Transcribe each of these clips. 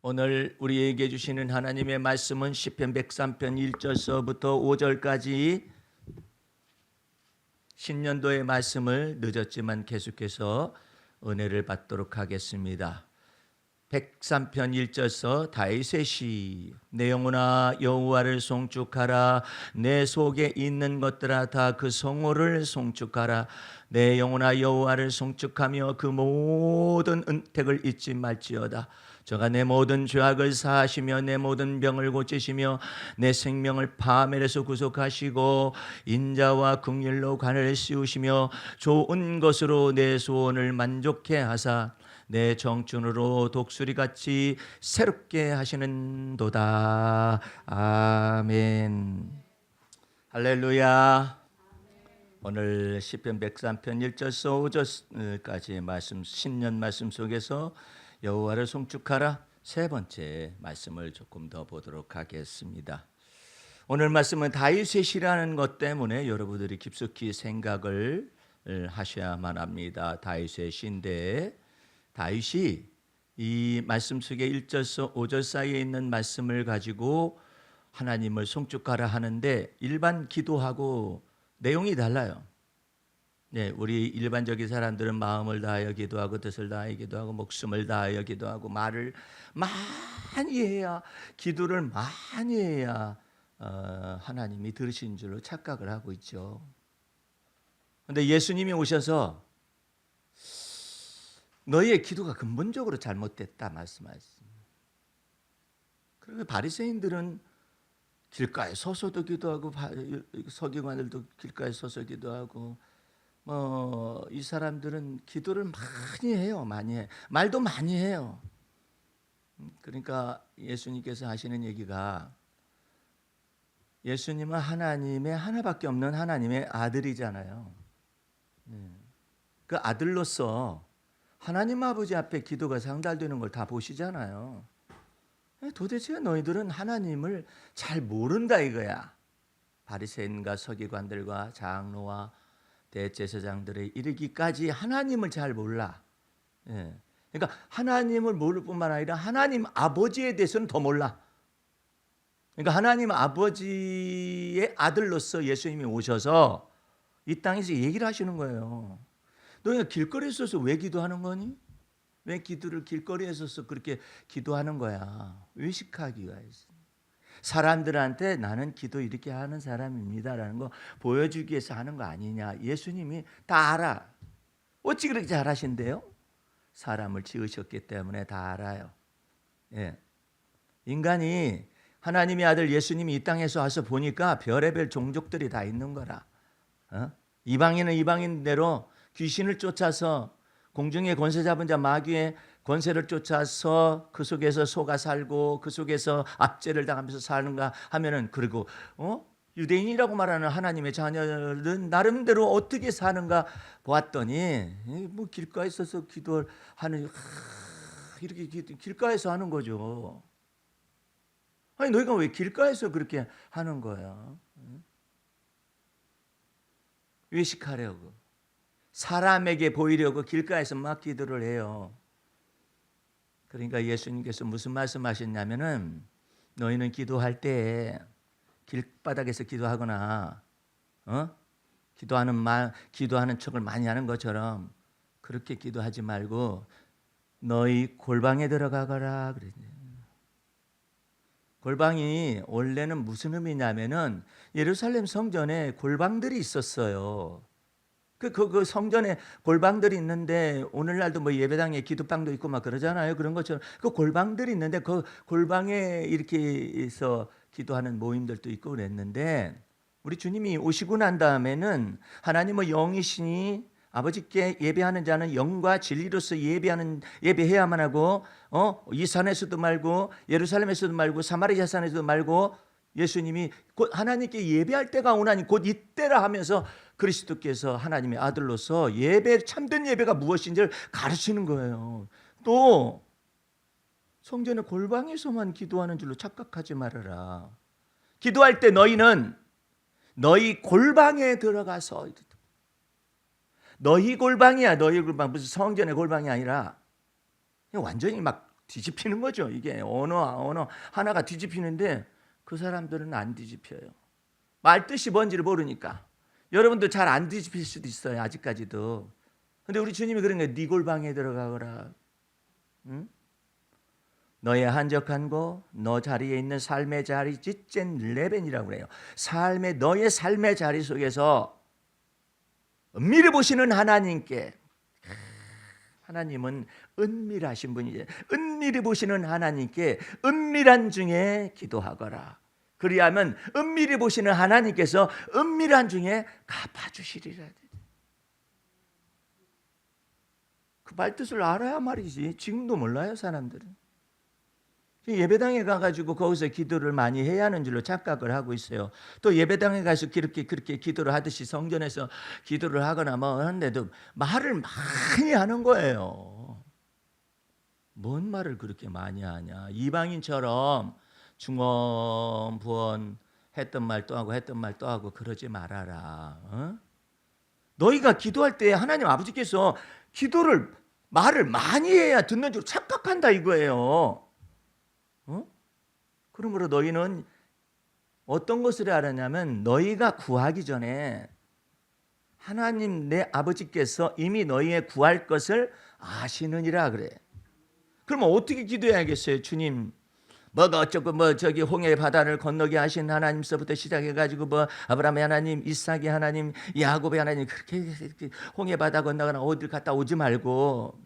오늘 우리에게 주시는 하나님의 말씀은 시편 103편 1절서부터 5절까지 신년도의 말씀을 늦었지만 계속해서 은혜를 받도록 하겠습니다. 103편 1절서 다윗의 시. 내 영혼아 여호와를 송축하라. 내 속에 있는 것들아 다 그 성호를 송축하라. 내 영혼아 여호와를 송축하며 그 모든 은택을 잊지 말지어다. 저가 내 모든 죄악을 사하시며 내 모든 병을 고치시며 내 생명을 파멸에서 구속하시고 인자와 긍휼로 관을 씌우시며 좋은 것으로 내 소원을 만족해 하사 내 정춘으로 독수리같이 새롭게 하시는도다. 아멘. 할렐루야. 오늘 시편 103편 1절서 5절까지의 말씀, 신년 말씀 속에서 여호와를 송축하라 세 번째 말씀을 조금 더 보도록 하겠습니다. 오늘 말씀은 다윗의 시라는 것 때문에 여러분들이 깊숙이 생각을 하셔야만 합니다. 다윗의 시인데 다윗이 이 말씀 속에 1절서 5절 사이에 있는 말씀을 가지고 하나님을 송축하라 하는데 일반 기도하고 내용이 달라요. 네, 우리 일반적인 사람들은 마음을 다하여 기도하고 뜻을 다하여 기도하고 목숨을 다하여 기도하고 말을 많이 해야 기도를 많이 해야 하나님이 들으신 줄로 착각을 하고 있죠. 그런데 예수님이 오셔서 너희의 기도가 근본적으로 잘못됐다 말씀하셨습니다. 그리고 바리새인들은 길가에 서서도 기도하고 서기관들도 길가에 서서 기도하고 이 사람들은 기도를 많이 해요. 많이 해. 말도 많이 해요. 그러니까 예수님께서 하시는 얘기가 예수님은 하나님의 하나밖에 없는 하나님의 아들이잖아요. 그 아들로서 하나님 아버지 앞에 기도가 상달되는 걸 다 보시잖아요. 도대체 너희들은 하나님을 잘 모른다 이거야. 바리새인과 서기관들과 장로와 대제사장들의 이르기까지 하나님을 잘 몰라. 그러니까 하나님을 모를 뿐만 아니라 하나님 아버지에 대해서는 더 몰라. 그러니까 하나님 아버지의 아들로서 예수님이 오셔서 이 땅에서 얘기를 하시는 거예요. 너희가 길거리에 서서 왜 기도하는 거니? 왜 기도를 길거리에 서서 그렇게 기도하는 거야? 외식하기 위해서. 사람들한테 나는 기도 이렇게 하는 사람입니다라는 거 보여주기 위해서 하는 거 아니냐? 예수님이 다 알아. 어찌 그렇게 잘하신대요? 사람을 지으셨기 때문에 다 알아요. 예. 인간이 하나님의 아들 예수님이 이 땅에서 와서 보니까 별의별 종족들이 다 있는 거라. 이방인은 이방인대로 귀신을 쫓아서 공중의 권세 잡은 자 마귀의 권세를 쫓아서 그 속에서 속아 살고 그 속에서 압제를 당하면서 사는가 하면은 그리고 유대인이라고 말하는 하나님의 자녀들은 나름대로 어떻게 사는가 보았더니 뭐 길가에 서서 기도를 하는 이렇게 길가에서 하는 거죠. 아니 너희가 왜 길가에서 그렇게 하는 거야? 외식하려고 사람에게 보이려고 길가에서 막 기도를 해요. 그러니까 예수님께서 무슨 말씀하셨냐면은 너희는 기도할 때 길바닥에서 기도하거나 기도하는 척을 많이 하는 것처럼 그렇게 기도하지 말고 너희 골방에 들어가거라 그랬네요. 골방이 원래는 무슨 의미냐면은 예루살렘 성전에 골방들이 있었어요. 그 성전에 골방들이 있는데 오늘날도 뭐 예배당에 기도방도 있고 막 그러잖아요. 그런 것처럼 그 골방들이 있는데 그 골방에 이렇게 해서 기도하는 모임들도 있고 그랬는데 우리 주님이 오시고 난 다음에는 하나님은 영이시니 아버지께 예배하는 자는 영과 진리로서 예배해야만 하고 이 산에서도 말고 예루살렘에서도 말고 사마리아 산에서도 말고 예수님이 곧 하나님께 예배할 때가 오나니 곧 이때라 하면서 그리스도께서 하나님의 아들로서 참된 예배가 무엇인지를 가르치는 거예요. 또 성전의 골방에서만 기도하는 줄로 착각하지 말아라. 기도할 때 너희는 너희 골방에 들어가서 너희 골방이야. 너희 골방 무슨 성전의 골방이 아니라 완전히 막 뒤집히는 거죠. 이게 언어 하나가 뒤집히는데 그 사람들은 안 뒤집혀요. 말 뜻이 뭔지를 모르니까. 여러분도 잘 안 뒤집힐 수도 있어요. 아직까지도. 근데 우리 주님이 그런 거예요. 네 골방에 들어가거라. 응? 너의 한적한 곳, 너 자리에 있는 삶의 자리, 찌젠 레벤이라고 그래요. 너의 삶의 자리 속에서 은밀히 보시는 하나님께, 하나님은 은밀하신 분이죠. 은밀히 보시는 하나님께 은밀한 중에 기도하거라. 그리하면 은밀히 보시는 하나님께서 은밀한 중에 갚아주시리라. 그 말뜻을 알아야 말이지. 지금도 몰라요, 사람들은. 예배당에 가가지고 거기서 기도를 많이 해야 하는 줄로 착각을 하고 있어요. 또 예배당에 가서 그렇게 기도를 하듯이 성전에서 기도를 하거나 뭐 하는데도 말을 많이 하는 거예요. 뭔 말을 그렇게 많이 하냐. 이방인처럼 중언부언 했던 말 또 하고 했던 말 또 하고 그러지 말아라. 어? 너희가 기도할 때 하나님 아버지께서 말을 많이 해야 듣는 줄 착각한다 이거예요. 그러므로 너희는 어떤 것을 알았냐면 너희가 구하기 전에 하나님 내 아버지께서 이미 너희의 구할 것을 아시느니라 그래. 그러면 어떻게 기도해야겠어요? 주님 뭐가 어쩌고 뭐 저기 홍해 바다를 건너게 하신 하나님서부터 시작해가지고 뭐 아브라함의 하나님, 이삭의 하나님, 야곱의 하나님 그렇게 홍해 바다 건너거나 어딜 갔다 오지 말고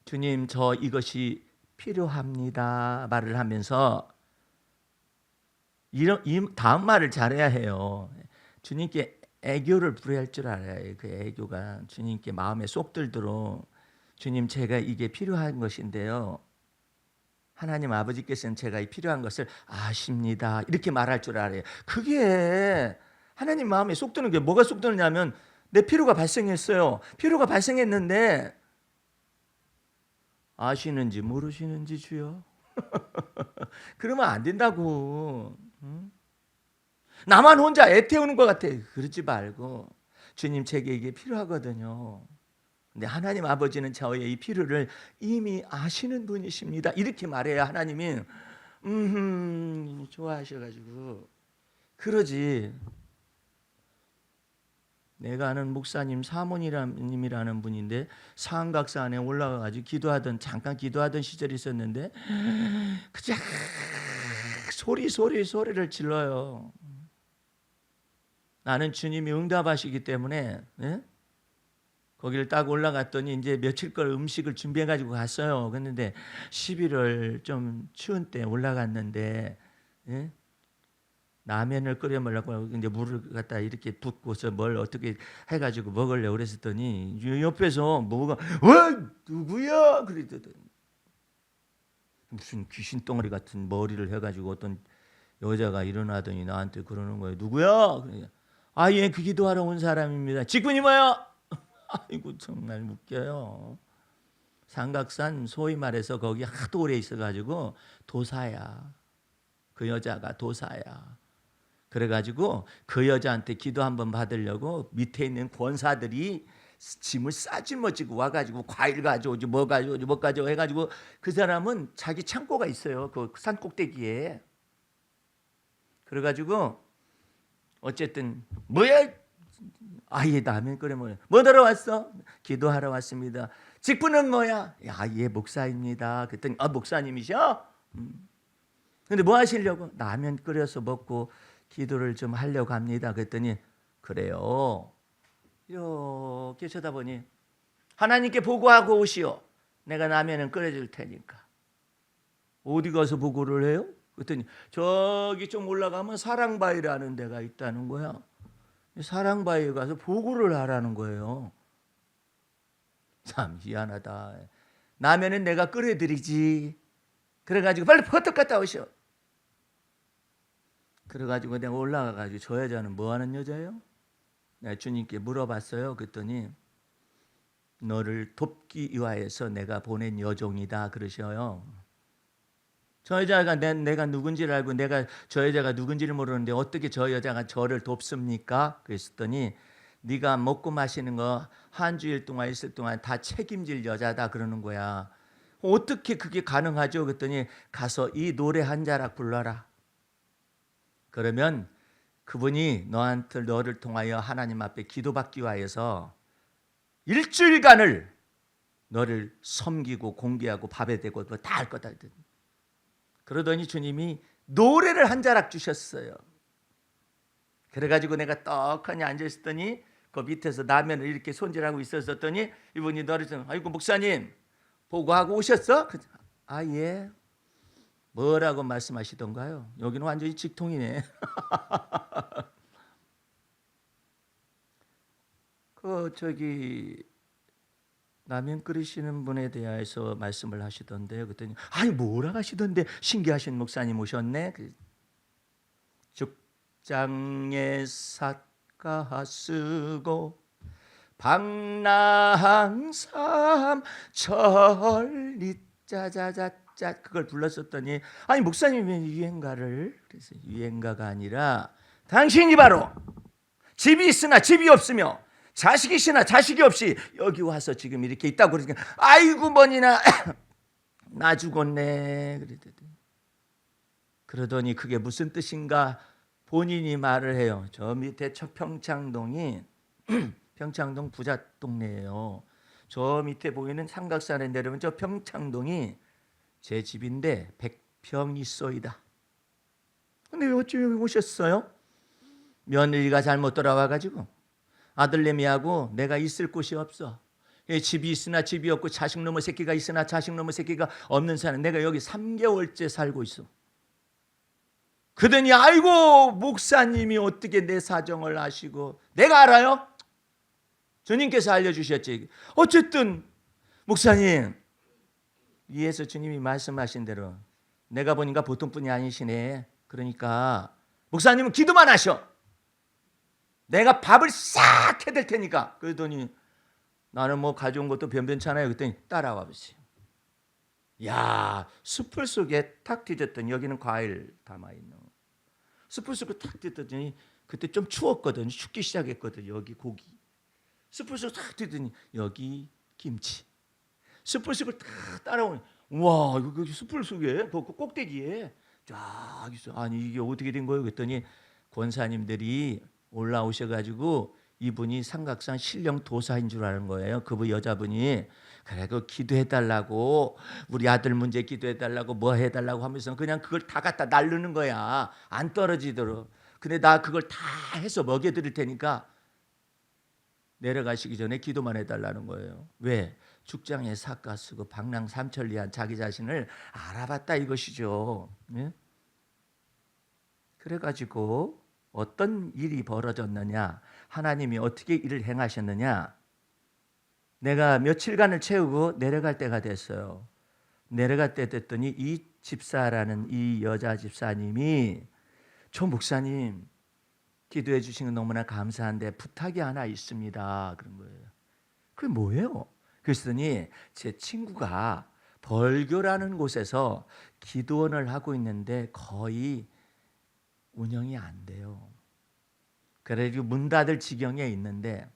주님 저 이것이 필요합니다 말을 하면서 이 다음 말을 잘해야 해요. 주님께 애교를 부려야 할 줄 알아요. 그 애교가 주님께 마음에 쏙 들도록 주님 제가 이게 필요한 것인데요. 하나님 아버지께서는 제가 이 필요한 것을 아십니다. 이렇게 말할 줄 알아요. 그게 하나님 마음에 쏙 드는 게 뭐가 쏙 드느냐면 내 필요가 발생했어요. 필요가 발생했는데 아시는지 모르시는지 주여. 그러면 안 된다고. 나만 혼자 애태우는 것 같아. 그러지 말고 주님 제게 이게 필요하거든요. 근데 하나님 아버지는 저의 이 필요를 이미 아시는 분이십니다. 이렇게 말해야 하나님이 좋아하셔가지고 그러지. 내가 아는 목사님 사모님이라는 분인데 상각사 안에 올라가가지고 잠깐 기도하던 시절이 있었는데 그냥 소리를 질러요. 나는 주님이 응답하시기 때문에 거기를 딱 올라갔더니 이제 며칠 걸 음식을 준비해가지고 갔어요. 그런데 11월 좀 추운 때 올라갔는데 라면을 끓여 먹으려고 이제 물을 갖다 이렇게 붓고서 뭘 어떻게 해가지고 먹으려고 그랬더니 옆에서 뭐가 누구야 그러더니 무슨 귀신 덩어리 같은 머리를 해가지고 어떤 여자가 일어나더니 나한테 그러는 거예요. 누구야? 예, 그 기도하러 온 사람입니다. 직분이 뭐야? 아이고 정말 웃겨요. 삼각산 소위 말해서 거기 하도 오래 있어가지고 도사야. 그 여자가 도사야. 그래가지고 그 여자한테 기도 한번 받으려고 밑에 있는 권사들이 짐을 싸지머지고 와가지고 과일 가져오지 뭐 가져오지 해가지고 그 사람은 자기 창고가 있어요. 그 산 꼭대기에. 그래가지고 어쨌든 뭐야? 예, 라면 끓여 먹어요. 뭐 하러 왔어? 기도하러 왔습니다. 직분은 뭐야? 예, 목사입니다. 그랬더니 목사님이셔? 근데 뭐 하시려고? 라면 끓여서 먹고 기도를 좀 하려고 합니다. 그랬더니 그래요. 이렇게 쳐다보니 하나님께 보고하고 오시오. 내가 라면은 끓여줄 테니까. 어디 가서 보고를 해요? 그랬더니 저기 좀 올라가면 사랑바위라는 데가 있다는 거야. 사랑바위에 가서 보고를 하라는 거예요. 참 희한하다. 라면은 내가 끓여드리지. 그래가지고 빨리 퍼뜩 갔다 오시오. 그래가지고 내가 올라가가지고 저 여자는 뭐 하는 여자예요? 내가 주님께 물어봤어요. 그랬더니 너를 돕기 위하여서 내가 보낸 여종이다 그러셔요. 저 여자가 내가 누군지를 알고 내가 저 여자가 누군지를 모르는데 어떻게 저 여자가 저를 돕습니까? 그랬더니 네가 먹고 마시는 거 한 주일 동안 있을 동안 다 책임질 여자다 그러는 거야. 어떻게 그게 가능하죠? 그랬더니 가서 이 노래 한 자락 불러라. 그러면 그분이 너를 통하여 하나님 앞에 기도받기 위하여서 일주일간을 너를 섬기고 공개하고 밥에 대고 다 할 거다. 그러더니 주님이 노래를 한 자락 주셨어요. 그래가지고 내가 떡하니 앉아있었더니 그 밑에서 라면을 이렇게 손질하고 있었더니 이분이 너를 아이고 목사님 보고하고 오셨어? 아 예. 뭐라고 말씀하시던가요? 여기는 완전히 직통이네. 저기 라면 끓이시는 분에 대해서 말씀을 하시던데요. 그랬더니 아니 뭐라 하시던데 신기하신 목사님 오셨네. 죽장에 삿가 쓰고 방랑삼 천리 짜자자자 그걸 불렀었더니 아니 목사님이 유행가를 그래서 유행가가 아니라 당신이 바로 집이 있으나 집이 없으며 자식이 있으나 자식이 없이 여기 와서 지금 이렇게 있다고 그러니까 아이고 뭐니나 나 죽었네 그러더니 그게 무슨 뜻인가 본인이 말을 해요. 저 밑에 평창동이 평창동 부자 동네예요. 저 밑에 보이는 삼각산에 내려오면 저 평창동이 제 집인데 100평 있어이다. 근데 왜 어찌 여기 오셨어요? 며느리가 잘못 돌아와가지고 아들내미하고 내가 있을 곳이 없어. 집이 있으나 집이 없고 자식 놈의 새끼가 있으나 자식 놈의 새끼가 없는 사람 내가 여기 3개월째 살고 있어. 그러더니 아이고 목사님이 어떻게 내 사정을 아시고 내가 알아요? 주님께서 알려주셨지. 어쨌든 목사님 위에서 주님이 말씀하신 대로 내가 보니까 보통 분이 아니시네. 그러니까 목사님은 기도만 하셔. 내가 밥을 싹 해댈 테니까. 그러더니 나는 뭐 가져온 것도 변변찮아요. 그랬더니 따라와 보세요. 야 숯불 속에 탁 뒤졌더니 여기는 과일 담아있는 숯불 속에 탁 뒤졌더니 그때 좀 추웠거든. 춥기 시작했거든. 여기 고기 숯불 속에 탁 뒤졌더니 여기 김치 숯불 속을 탁 따라오니 와 이거 숯불 속에 그 꼭대기에 쫙 있어. 아니 이게 어떻게 된 거예요? 그랬더니 권사님들이 올라오셔가지고 이분이 삼각산 신령 도사인 줄 아는 거예요. 그분 여자분이 그래 그 기도해달라고 우리 아들 문제 기도해달라고 뭐 해달라고 하면서 그냥 그걸 다 갖다 날르는 거야. 안 떨어지도록. 근데 나 그걸 다 해서 먹여드릴 테니까 내려가시기 전에 기도만 해달라는 거예요. 왜? 죽장에 삿가 쓰고 방랑 삼천리한 자기 자신을 알아봤다 이것이죠. 네? 그래가지고 어떤 일이 벌어졌느냐, 하나님이 어떻게 일을 행하셨느냐. 내가 며칠간을 채우고 내려갈 때가 됐어요. 내려갈 때 됐더니 이 집사라는 이 여자 집사님이 저 목사님 기도해 주시는 거 너무나 감사한데 부탁이 하나 있습니다. 그런 거예요. 그게 뭐예요? 그랬더니 제 친구가 벌교라는 곳에서 기도원을 하고 있는데 거의 운영이 안 돼요. 그래가지고 문 닫을 지경에 있는데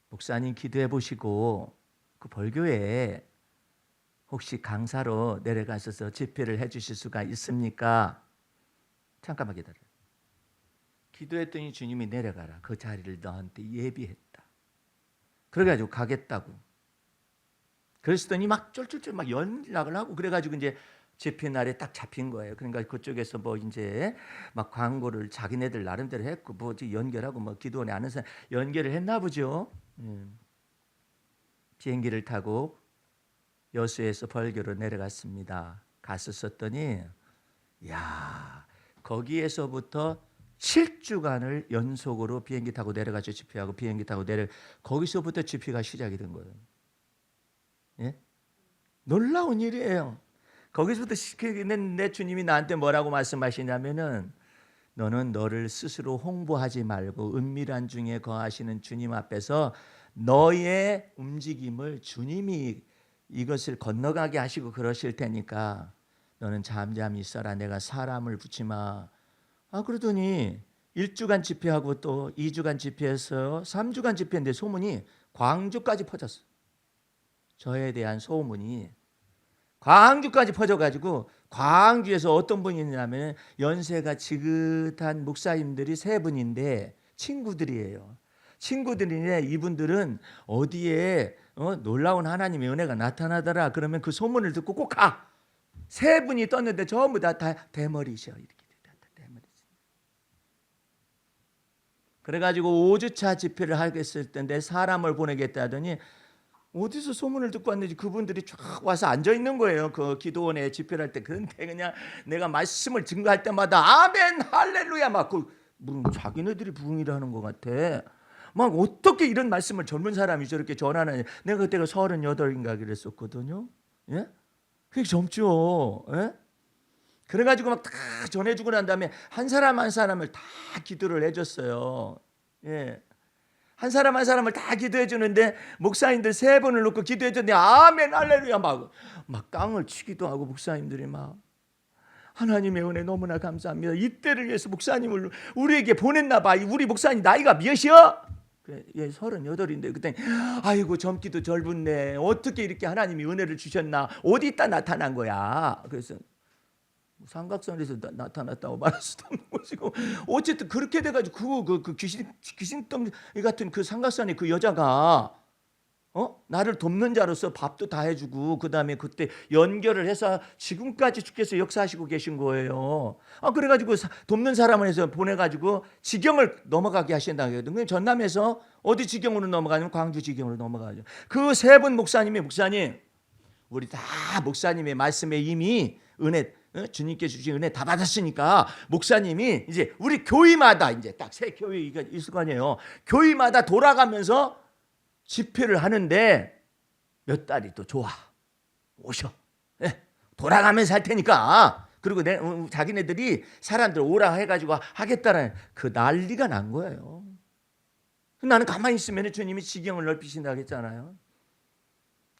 목사님 기도해 보시고 그 벌교에 혹시 강사로 내려가셔서 집회를 해 주실 수가 있습니까? 잠깐만 기다려. 기도했더니 주님이 내려가라. 그 자리를 너한테 예비했다. 그래가지고 가겠다고. 그랬더니 막 쫄쫄쫄 막 연락을 하고 그래가지고 이제 집회 날에 딱 잡힌 거예요. 그러니까 그쪽에서 뭐 이제 막 광고를 자기네들 나름대로 했고 뭐 연결하고 뭐 기도원에 아는 사람 연결을 했나 보죠. 비행기를 타고 여수에서 벌교로 내려갔습니다. 갔었더니 야 거기에서부터 7주간을 연속으로 비행기 타고 내려가서 집회하고 비행기 타고 거기서부터 집회가 시작이 된 거예요. 예? 놀라운 일이에요. 거기서부터 내 주님이 나한테 뭐라고 말씀하시냐면은 너는 너를 스스로 홍보하지 말고 은밀한 중에 거하시는 주님 앞에서 너의 움직임을 주님이 이것을 건너가게 하시고 그러실 테니까 너는 잠잠히 있어라. 내가 사람을 붙지 마. 그러더니 1주간 집회하고 또 2주간 집회했어요. 3주간 집회인데 소문이 광주까지 퍼졌어요. 저에 대한 소문이 광주까지 퍼져가지고 광주에서 어떤 분이 있냐면 연세가 지긋한 목사님들이 세 분인데 친구들이에요. 친구들인데 이분들은 어디에 놀라운 하나님의 은혜가 나타나더라 그러면 그 소문을 듣고 꼭 가. 세 분이 떴는데 전부 다 대머리셔. 이렇게 대머리. 그래가지고 5주차 집회를 하겠을 때인데 사람을 보내겠다 하더니 어디서 소문을 듣고 왔는지 그분들이 쫙 와서 앉아 있는 거예요. 그 기도원에 집회를 할 때. 근데 그냥 내가 말씀을 증거할 때마다 아멘 할렐루야 막 자기네들이 부흥이라는 것 같아. 막 어떻게 이런 말씀을 젊은 사람이 저렇게 전하느냐. 내가 그때가 38인가 그랬었거든요. 예? 그게 젊죠. 예? 그래가지고 막 다 전해주고 난 다음에 한 사람 한 사람을 다 기도를 해줬어요. 예. 한 사람 한 사람을 다 기도해 주는데 목사님들 세 분을 놓고 기도해 줬는데 아멘 할렐루야 막 깡을 치기도 하고 목사님들이 막 하나님의 은혜 너무나 감사합니다. 이때를 위해서 목사님을 우리에게 보냈나 봐. 우리 목사님 나이가 몇이야? 예, 38인데 그때 아이고 젊기도 젊었네. 어떻게 이렇게 하나님이 은혜를 주셨나? 어디 있다 나타난 거야? 그래서 삼각선에서 나타났다고 말할 수도 없는 것이고 어쨌든 그렇게 돼가지고 그 귀신덩이 같은 그 삼각선에 그 여자가 나를 돕는 자로서 밥도 다 해주고 그 다음에 그때 연결을 해서 지금까지 주께서 역사하시고 계신 거예요. 그래가지고 돕는 사람을 해서 보내가지고 지경을 넘어가게 하신다고 했거든요. 전남에서 어디 지경으로 넘어가냐면 광주 지경으로 넘어가죠. 그 세 분 목사님 우리 다 목사님의 말씀에 이미 은혜 주님께 주신 은혜 다 받았으니까 목사님이 이제 우리 교회마다 이제 딱 새 교회가 있을 거 아니에요. 교회마다 돌아가면서 집회를 하는데 몇 달이 또 좋아 오셔. 네, 돌아가면서 할 테니까. 그리고 자기네들이 사람들 오라 해가지고 하겠다는 그 난리가 난 거예요. 나는 가만히 있으면 주님이 지경을 넓히신다고 했잖아요.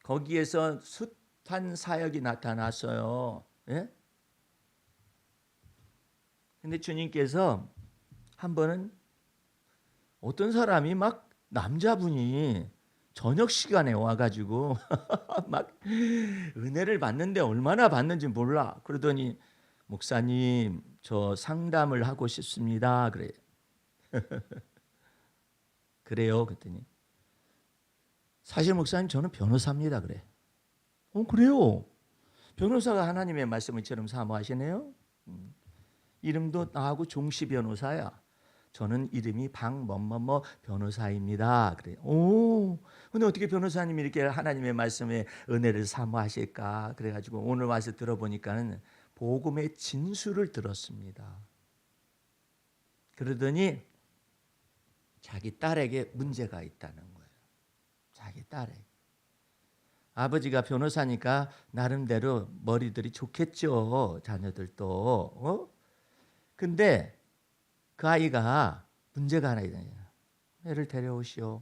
거기에서 숱한 사역이 나타났어요. 예? 근데 주님께서 한 번은 어떤 사람이 막 남자분이 저녁 시간에 와가지고 막 은혜를 받는데 얼마나 받는지 몰라. 그러더니 목사님 저 상담을 하고 싶습니다. 그래. 그래요. 그랬더니 사실 목사님 저는 변호사입니다. 그래. 그래요. 변호사가 하나님의 말씀을 이처럼 사모하시네요. 이름도 나하고 종시 변호사야. 저는 이름이 방뭐뭐뭐 변호사입니다. 그래. 근데 어떻게 변호사님이 이렇게 하나님의 말씀에 은혜를 사모하실까? 그래가지고 오늘 와서 들어보니까는 복음의 진수를 들었습니다. 그러더니 자기 딸에게 문제가 있다는 거예요. 자기 딸에게. 아버지가 변호사니까 나름대로 머리들이 좋겠죠. 자녀들도. 근데 그 아이가 문제가 하나 있잖아요. 애를 데려오시오.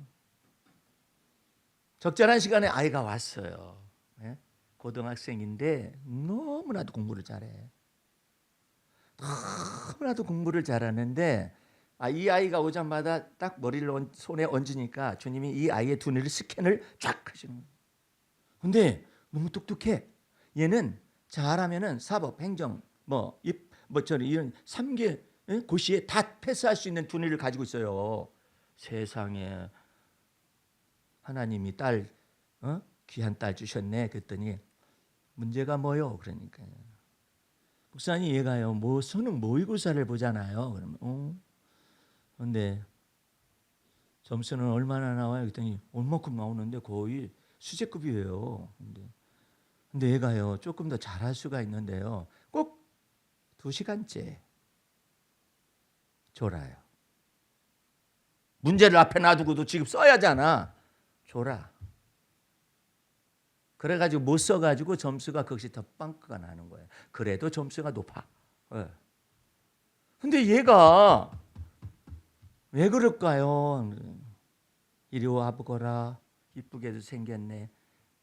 적절한 시간에 아이가 왔어요. 예? 고등학생인데 너무나도 공부를 잘해. 너무나도 공부를 잘하는데 이 아이가 오자마자 딱 머리를 손에 얹으니까 주님이 이 아이의 두뇌를 스캔을 쫙 하시는 거예요. 근데 너무 똑똑해. 얘는 잘하면은 사법, 행정, 이런 3개 고시에 다 패스할 수 있는 두뇌를 가지고 있어요. 세상에 하나님이 딸 귀한 딸 주셨네. 그랬더니 문제가 뭐요? 그러니까 목사님 얘가요 수능 모의고사를 보잖아요. 그러면 근데 점수는 얼마나 나와요? 그랬더니 얼마큼 나오는데 거의 수제급이에요. 근데 얘가요 조금 더 잘할 수가 있는데요. 꼭 2시간째 졸아요. 문제를 앞에 놔두고도 지금 써야 하잖아. 졸아. 그래가지고 못 써가지고 점수가 거기서 더 빵꾸가 나는 거예요. 그래도 점수가 높아. 네. 근데 얘가 왜 그럴까요? 이리 와보거라. 이쁘게도 생겼네.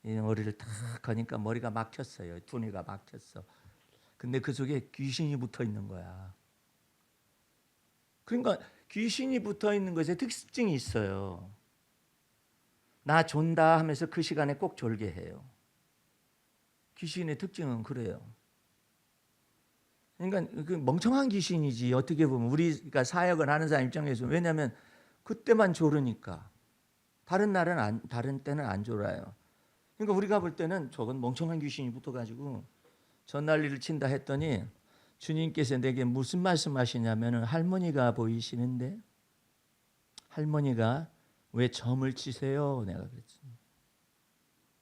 머리를 탁 하니까 머리가 막혔어요. 두뇌가 막혔어. 근데 그 속에 귀신이 붙어 있는 거야. 그러니까 귀신이 붙어 있는 것에 특징이 있어요. 나 존다 하면서 그 시간에 꼭 졸게 해요. 귀신의 특징은 그래요. 그러니까 그 멍청한 귀신이지 어떻게 보면 우리가 사역을 하는 사람 입장에서. 왜냐하면 그때만 조르니까. 다른 때는 안 졸아요. 그러니까 우리가 볼 때는 저건 멍청한 귀신이 붙어가지고 전난리를 친다 했더니 주님께서 내게 무슨 말씀하시냐면은 할머니가 보이시는데 할머니가 왜 점을 치세요? 내가 그랬지.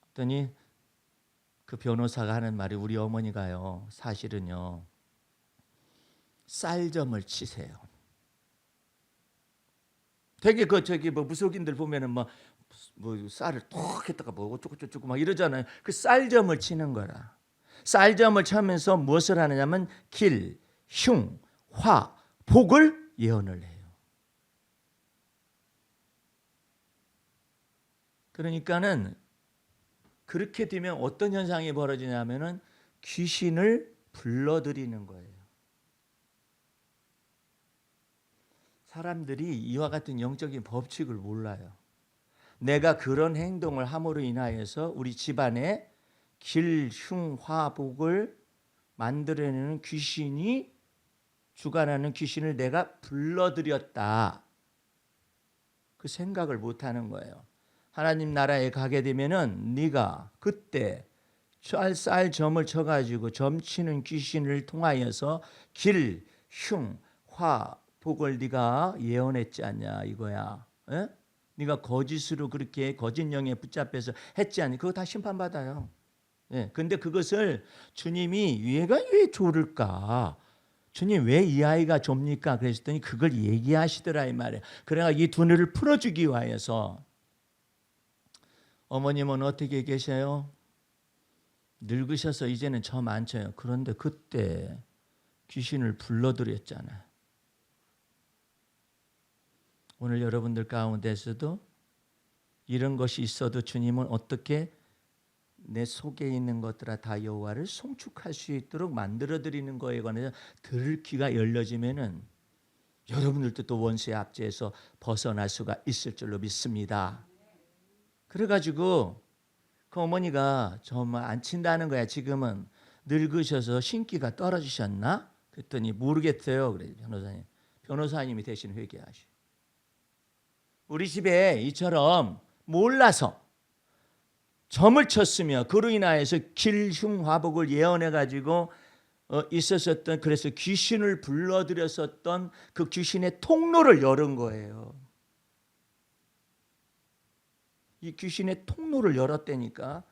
그랬더니 그 변호사가 하는 말이 우리 어머니가요 사실은요 쌀점을 치세요. 되게 그 저기 뭐 무속인들 보면은 뭐 쌀을 톡 했다가 뭐 어쩌고저쩌고 막 이러잖아요. 그 쌀점을 치는 거라. 쌀점을 치면서 무엇을 하느냐면 길, 흉, 화, 복을 예언을 해요. 그러니까는 그렇게 되면 어떤 현상이 벌어지냐면은 귀신을 불러들이는 거예요. 사람들이 이와 같은 영적인 법칙을 몰라요. 내가 그런 행동을 함으로 인하여서 우리 집안에 길, 흉, 화, 복을 만들어내는 귀신이 주관하는 귀신을 내가 불러들였다. 그 생각을 못하는 거예요. 하나님 나라에 가게 되면은 네가 그때 쌀점을 쳐가지고 점치는 귀신을 통하여서 길, 흉, 화, 복을 네가 예언했지 않냐 이거야. 에? 네가 거짓으로 그렇게 거짓 영에 붙잡혀서 했지 않냐. 그거 다 심판받아요. 예. 근데 그것을 주님이 얘가 왜 졸을까? 주님 왜 이 아이가 좁니까? 그랬더니 그걸 얘기하시더라 이 말이에요. 그래가 이 두뇌를 풀어주기 위하여서. 어머님은 어떻게 계셔요? 늙으셔서 이제는 점 안 쳐요. 그런데 그때 귀신을 불러들였잖아요. 오늘 여러분들 가운데서도 이런 것이 있어도 주님은 어떻게 내 속에 있는 것들아 다 여호와를 송축할 수 있도록 만들어드리는 거에 관해서 들을 귀가 열려지면은 여러분들도 또 원수의 압제에서 벗어날 수가 있을 줄로 믿습니다. 그래가지고 그 어머니가 정말 안 친다는 거야. 지금은 늙으셔서 신기가 떨어지셨나? 그랬더니 모르겠어요. 그래 변호사님. 변호사님이 대신 회개하시. 우리 집에 이처럼 몰라서 점을 쳤으며 그로 인하여서 길흉화복을 예언해가지고 있었었던 그래서 귀신을 불러들였었던 그 귀신의 통로를 열은 거예요. 이 귀신의 통로를 열었다니까.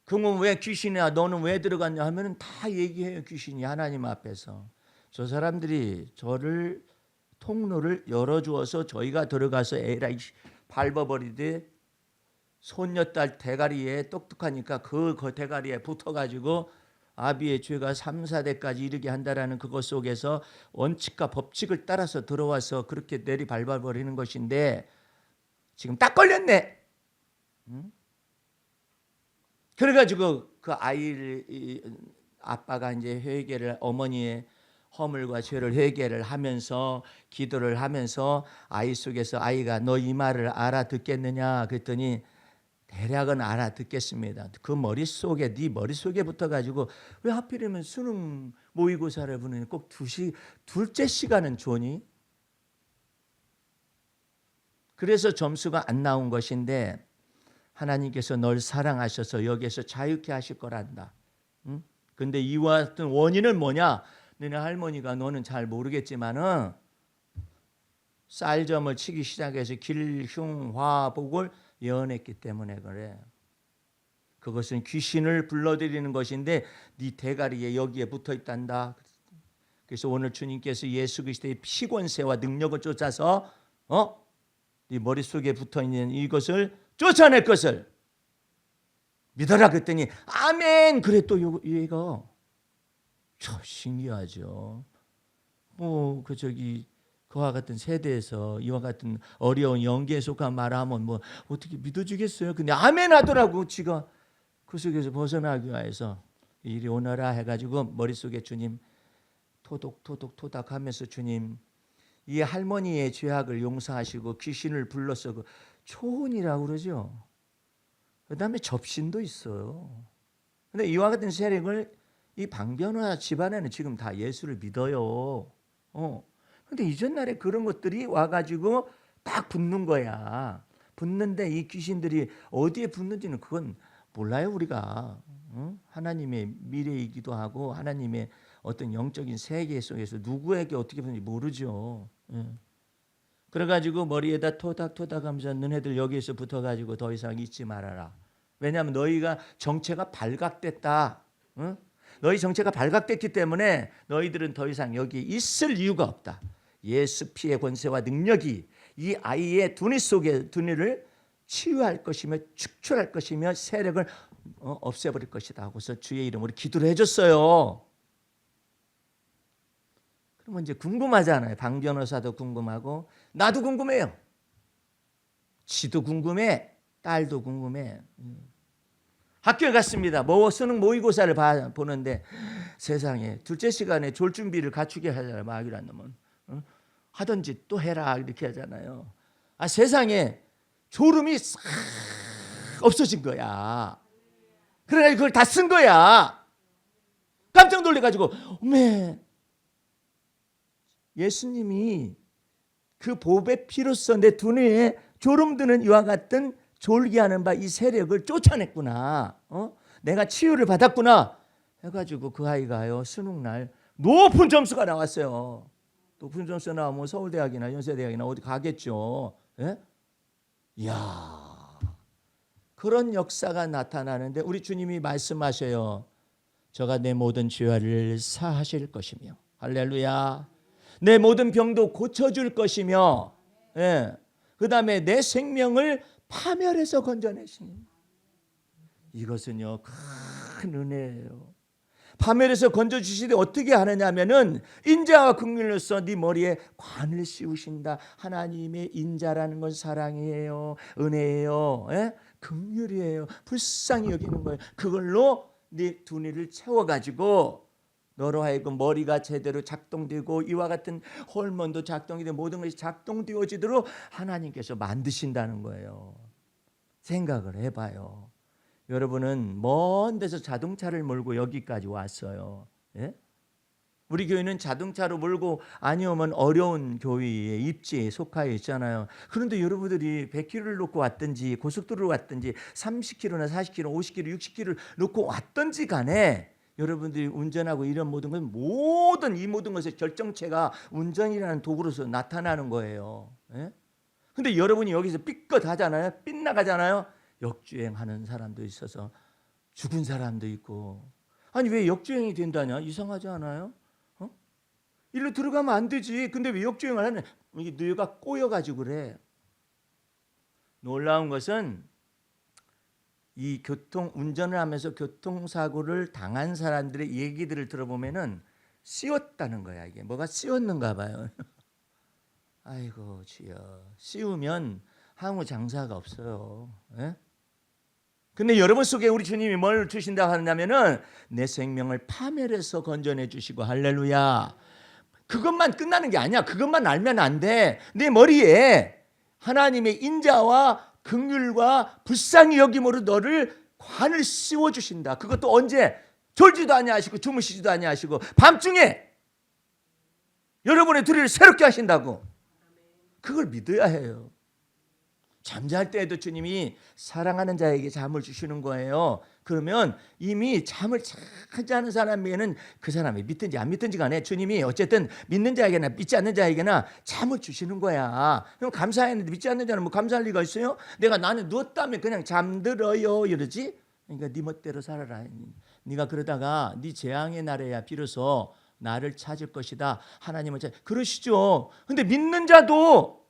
그러면 왜 귀신이야? 너는 왜 들어갔냐 하면은 다 얘기해요. 귀신이 하나님 앞에서. 저 사람들이 저를 통로를 열어주어서 저희가 들어가서 에라이 밟아버리되 손녀딸 대가리에 똑똑하니까 그 대가리에 붙어가지고 아비의 죄가 3, 4대까지 이르게 한다라는 그것 속에서 원칙과 법칙을 따라서 들어와서 그렇게 내리 밟아버리는 것인데 지금 딱 걸렸네. 응? 그래가지고 그 아이를 아빠가 이제 회개를 어머니의 허물과 죄를 회개를 하면서 기도를 하면서 아이 속에서 아이가 너 이 말을 알아듣겠느냐 그랬더니 대략은 알아듣겠습니다. 그 머릿속에 네 머릿속에 붙어가지고 왜 하필이면 수능 모의고사를 보느니 꼭 둘째 시간은 좋니? 그래서 점수가 안 나온 것인데 하나님께서 널 사랑하셔서 여기에서 자유케 하실 거란다. 응? 근데 이와 같은 원인은 뭐냐? 너네 할머니가 너는 잘 모르겠지만은 쌀점을 치기 시작해서 길흉화복을 예언했기 때문에 그래. 그것은 귀신을 불러들이는 것인데 네 대가리에 여기에 붙어 있단다. 그래서 오늘 주님께서 예수 그리스도의 피권세와 능력을 쫓아서 네 머릿속에 붙어 있는 이것을 쫓아낼 것을 믿어라 그랬더니 아멘. 그래 또 얘가 참 신기하죠. 그 저기 그와 같은 세대에서 이와 같은 어려운 연계에 속한 말하면 뭐 어떻게 믿어주겠어요? 근데 아멘 하더라고. 지가 그 속에서 벗어나기 위해서 이리 오너라 해가지고 머릿속에 주님 토닥토닥 하면서 주님 이 할머니의 죄악을 용서하시고 귀신을 불러서 그 초혼이라고 그러죠. 그 다음에 접신도 있어요. 근데 이와 같은 세력을 이 방변호사 집안에는 지금 다 예수를 믿어요. 근데 이전 날에 그런 것들이 와가지고 딱 붙는 거야. 붙는데 이 귀신들이 어디에 붙는지는 그건 몰라요 우리가. 하나님의 미래이기도 하고 하나님의 어떤 영적인 세계 속에서 누구에게 어떻게 붙는지 모르죠. 그래가지고 머리에다 토닥토닥 하면서 너네들 여기에서 붙어가지고 더 이상 있지 말아라. 왜냐하면 너희가 정체가 발각됐다. 너희 정체가 발각됐기 때문에 너희들은 더 이상 여기 있을 이유가 없다. 예수 피의 권세와 능력이 이 아이의 두뇌를 치유할 것이며 축출할 것이며 세력을 없애버릴 것이다 하고서 주의 이름으로 기도를 해줬어요. 그러면 이제 궁금하잖아요. 방 변호사도 궁금하고 나도 궁금해요. 지도 궁금해. 딸도 궁금해. 학교에 갔습니다. 수능 모의고사를 보는데 세상에 둘째 시간에 졸 준비를 갖추게 하잖아요. 마귀란 놈은. 하든지 또 해라 이렇게 하잖아요. 세상에 졸음이 싹 없어진 거야. 그러니까 그걸 다 쓴 거야. 깜짝 놀래가지고 어메 예수님이 그 보배 피로써 내 두뇌에 졸음 드는 이와 같은 졸게 하는 바 이 세력을 쫓아냈구나. 내가 치유를 받았구나 해가지고 그 아이가요 수능날 높은 점수가 나왔어요. 높은 점수 나오면 서울대학이나 연세대학이나 어디 가겠죠. 예? 이야, 그런 역사가 나타나는데 우리 주님이 말씀하셔요. 저가 내 모든 죄를 사하실 것이며 할렐루야. 내 모든 병도 고쳐줄 것이며 그 다음에 내 생명을 파멸해서 건져내시니 이것은요 큰 은혜예요. 파멸해서 건져주시되 어떻게 하느냐면은 인자와 긍휼로서 네 머리에 관을 씌우신다. 하나님의 인자라는 건 사랑이에요. 은혜예요. 긍휼이에요. 불쌍히 여기는 거예요. 그걸로 네 두뇌를 채워가지고 너로 하여금 머리가 제대로 작동되고 이와 같은 호르몬도 작동이 되고 모든 것이 작동되어지도록 하나님께서 만드신다는 거예요. 생각을 해봐요. 여러분은 먼 데서 자동차를 몰고 여기까지 왔어요. 우리 교회는 자동차로 몰고 아니오면 어려운 교회의 입지에 속하여 있잖아요. 그런데 여러분들이 100km를 놓고 왔든지 고속도로를 왔든지 30km나 40km, 50km, 60km를 놓고 왔든지 간에 여러분들이 운전하고 이런 모든 이 모든 것의 결정체가 운전이라는 도구로서 나타나는 거예요. 근데 여러분이 여기서 삐끗하잖아요. 빗나가잖아요. 역주행하는 사람도 있어서 죽은 사람도 있고. 아니 왜 역주행이 된다냐? 이상하지 않아요? 일로 들어가면 안 되지. 근데 왜 역주행을 하냐? 이게 뇌가 꼬여가지고 그래. 놀라운 것은 이 운전을 하면서 교통사고를 당한 사람들의 얘기들을 들어보면은 씌웠다는 거야. 이게 뭐가 씌웠는가 봐요. 아이고 주여, 씌우면 항우 장사가 없어요. 근데 여러분 속에 우리 주님이 뭘 주신다고 하냐면은 내 생명을 파멸해서 건져내 주시고 할렐루야. 그것만 끝나는 게 아니야. 그것만 알면 안 돼. 내 머리에 하나님의 인자와 긍휼과 불쌍히 여김으로 너를 관을 씌워 주신다. 그것도 언제? 졸지도 아니하시고 주무시지도 아니하시고 밤중에 여러분의 두뇌를 새롭게 하신다고. 그걸 믿어야 해요. 잠잘 때에도 주님이 사랑하는 자에게 잠을 주시는 거예요. 그러면 이미 잠을 자지 않은 사람에게는 그 사람이 믿든지 안 믿든지 간에 주님이 어쨌든 믿는 자에게나 믿지 않는 자에게나 잠을 주시는 거야. 그럼 감사했는데 믿지 않는 자는 뭐 감사할 리가 있어요? 나는 누웠다면 그냥 잠들어요 이러지? 그러니까 네 멋대로 살아라. 네가 그러다가 네 재앙의 날에야 비로소 나를 찾을 것이다. 하나님은 그러시죠. 근데 믿는 자도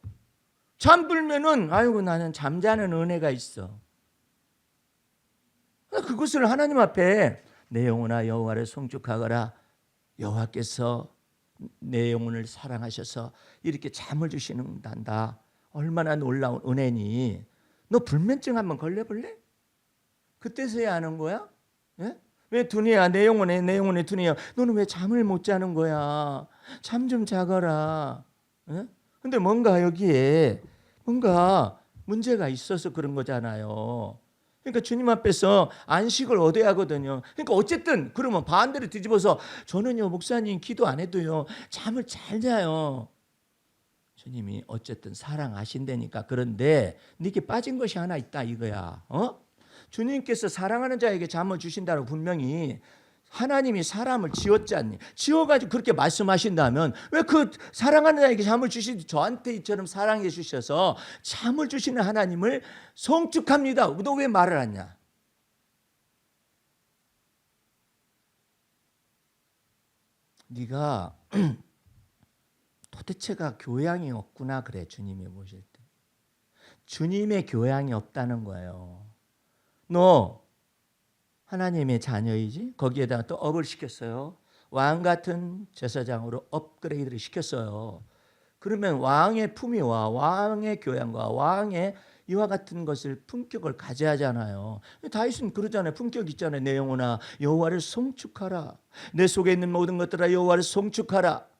잠들면은 아이고 나는 잠자는 은혜가 있어. 그것을 하나님 앞에 내 영혼아 여호와를 송축하거라. 여호와께서 내 영혼을 사랑하셔서 이렇게 잠을 주시는단다. 얼마나 놀라운 은혜니. 너 불면증 한번 걸려볼래? 그때서야 아는 거야? 왜 두뇌야 내 영혼의 두뇌야. 너는 왜 잠을 못 자는 거야? 잠 좀 자거라. 근데 뭔가 여기에 뭔가 문제가 있어서 그런 거잖아요. 그러니까 주님 앞에서 안식을 얻어야 하거든요. 그러니까 어쨌든 그러면 반대로 뒤집어서 저는요 목사님 기도 안 해도요 잠을 잘 자요. 주님이 어쨌든 사랑하신다니까. 그런데 네게 빠진 것이 하나 있다 이거야. 주님께서 사랑하는 자에게 잠을 주신다고 분명히 하나님이 사람을 지었지 않니? 지어가지고 그렇게 말씀하신다면 왜 그 사랑하는 자에게 잠을 주시지 저한테 이처럼 사랑해 주셔서 잠을 주시는 하나님을 송축합니다. 너 왜 말을 하냐? 네가 도대체가 교양이 없구나 그래. 주님이 보실 때 주님의 교양이 없다는 거예요. 너 하나님의 자녀이지? 거기에다가 또 업을 시켰어요. 왕 같은 제사장으로 업그레이드를 시켰어요. 그러면 왕의 품위와 왕의 교양과 왕의 이와 같은 것을 품격을 가져야 하잖아요. 다윗은 그러잖아요. 품격 있잖아요. 내 영혼아 여호와를 송축하라. 내 속에 있는 모든 것들아 여호와를 송축하라.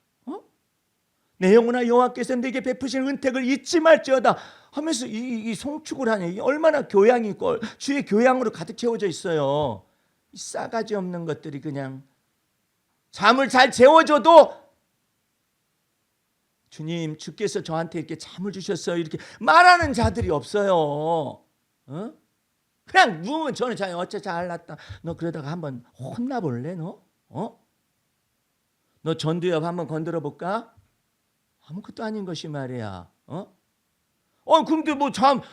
내 영혼아 여호와께서 내게 베푸신 은택을 잊지 말지어다 하면서 이 송축을 하냐. 이게 얼마나 교양이 있고 주의 교양으로 가득 채워져 있어요. 이 싸가지 없는 것들이 그냥 잠을 잘 재워줘도 주님 주께서 저한테 이렇게 잠을 주셨어요 이렇게 말하는 자들이 없어요. 그냥 누우면 저는 자요 어째 잘났다. 너 그러다가 한번 혼나볼래 너? 너 전두엽 한번 건드려 볼까? 아무것도 아닌 것이 말이야. 근데 뭐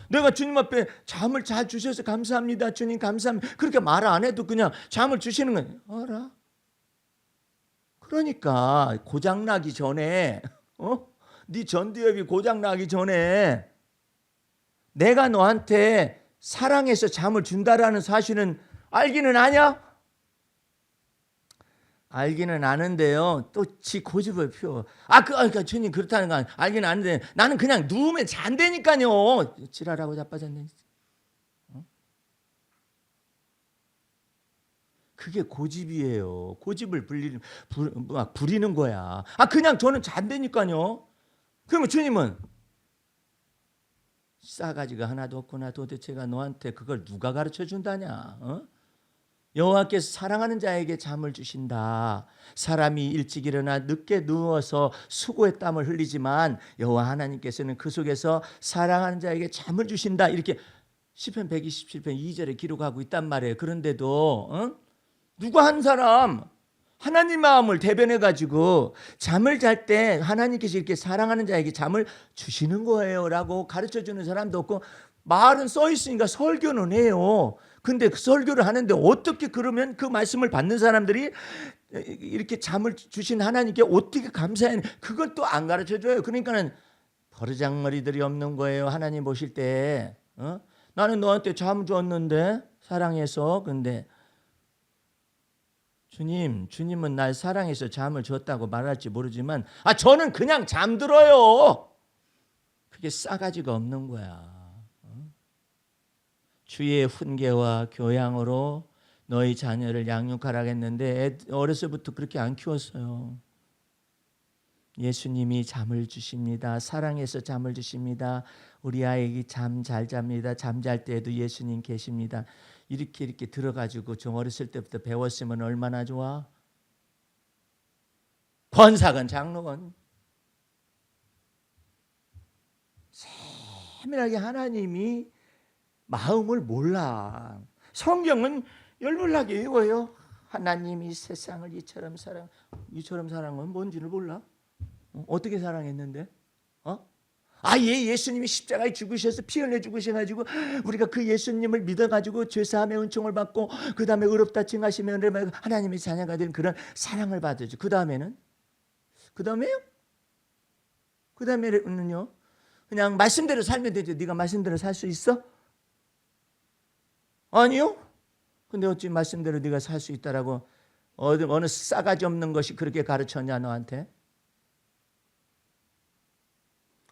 내가 주님 앞에 잠을 잘 주셔서 감사합니다. 주님 감사합니다. 그렇게 말 안 해도 그냥 잠을 주시는 거야. 알아? 그러니까 고장나기 전에, 네 전두엽이 고장나기 전에 내가 너한테 사랑해서 잠을 준다라는 사실은 알기는 아냐? 알기는 아는데요. 또 지 고집을 피워. 그러니까 주님 그렇다는 건 알기는 아는데 나는 그냥 누우면 잔다니까요. 지랄하고 자빠졌네. 그게 고집이에요. 고집을 부리는 거야. 그냥 저는 잔다니까요. 그러면 주님은 싸가지가 하나도 없구나. 도대체가 너한테 그걸 누가 가르쳐 준다냐? 여호와께서 사랑하는 자에게 잠을 주신다. 사람이 일찍 일어나 늦게 누워서 수고의 땀을 흘리지만 여호와 하나님께서는 그 속에서 사랑하는 자에게 잠을 주신다. 이렇게 시편 127편 2절에 기록하고 있단 말이에요. 그런데도 누가 한 사람 하나님 마음을 대변해 가지고 잠을 잘 때 하나님께서 이렇게 사랑하는 자에게 잠을 주시는 거예요라고 가르쳐 주는 사람도 없고 말은 써 있으니까 설교는 해요. 근데 그 설교를 하는데 어떻게 그러면 그 말씀을 받는 사람들이 이렇게 잠을 주신 하나님께 어떻게 감사해? 그건 또 안 가르쳐 줘요. 그러니까는 버르장머리들이 없는 거예요. 하나님 보실 때 나는 너한테 잠 줬는데 사랑해서. 근데 주님은 날 사랑해서 잠을 줬다고 말할지 모르지만 저는 그냥 잠들어요. 그게 싸가지가 없는 거야. 주의 훈계와 교양으로 너희 자녀를 양육하라 했는데 어려서부터 그렇게 안 키웠어요. 예수님이 잠을 주십니다. 사랑해서 잠을 주십니다. 우리 아이에게 잠 잘 잡니다. 잠잘 때에도 예수님 계십니다. 이렇게 들어가지고 좀 어렸을 때부터 배웠으면 얼마나 좋아. 권사건 장로건 세밀하게 하나님이 마음을 몰라. 성경은 열불나게 읽어요. 하나님이 세상을 이처럼 사랑은 뭔지를 몰라. 어떻게 사랑했는데? 예수님이 십자가에 죽으셔서 피 흘려 죽으셔가지고 우리가 그 예수님을 믿어가지고 죄사함의 은총을 받고 그 다음에 의롭다 칭하시면 하나님의 자녀가 된 그런 사랑을 받으죠. 그 다음에는요? 그냥 말씀대로 살면 되죠. 네가 말씀대로 살 수 있어? 아니요. 근데 어찌 말씀대로 네가 살 수 있다라고 어느 싸가지 없는 것이 그렇게 가르쳤냐 너한테?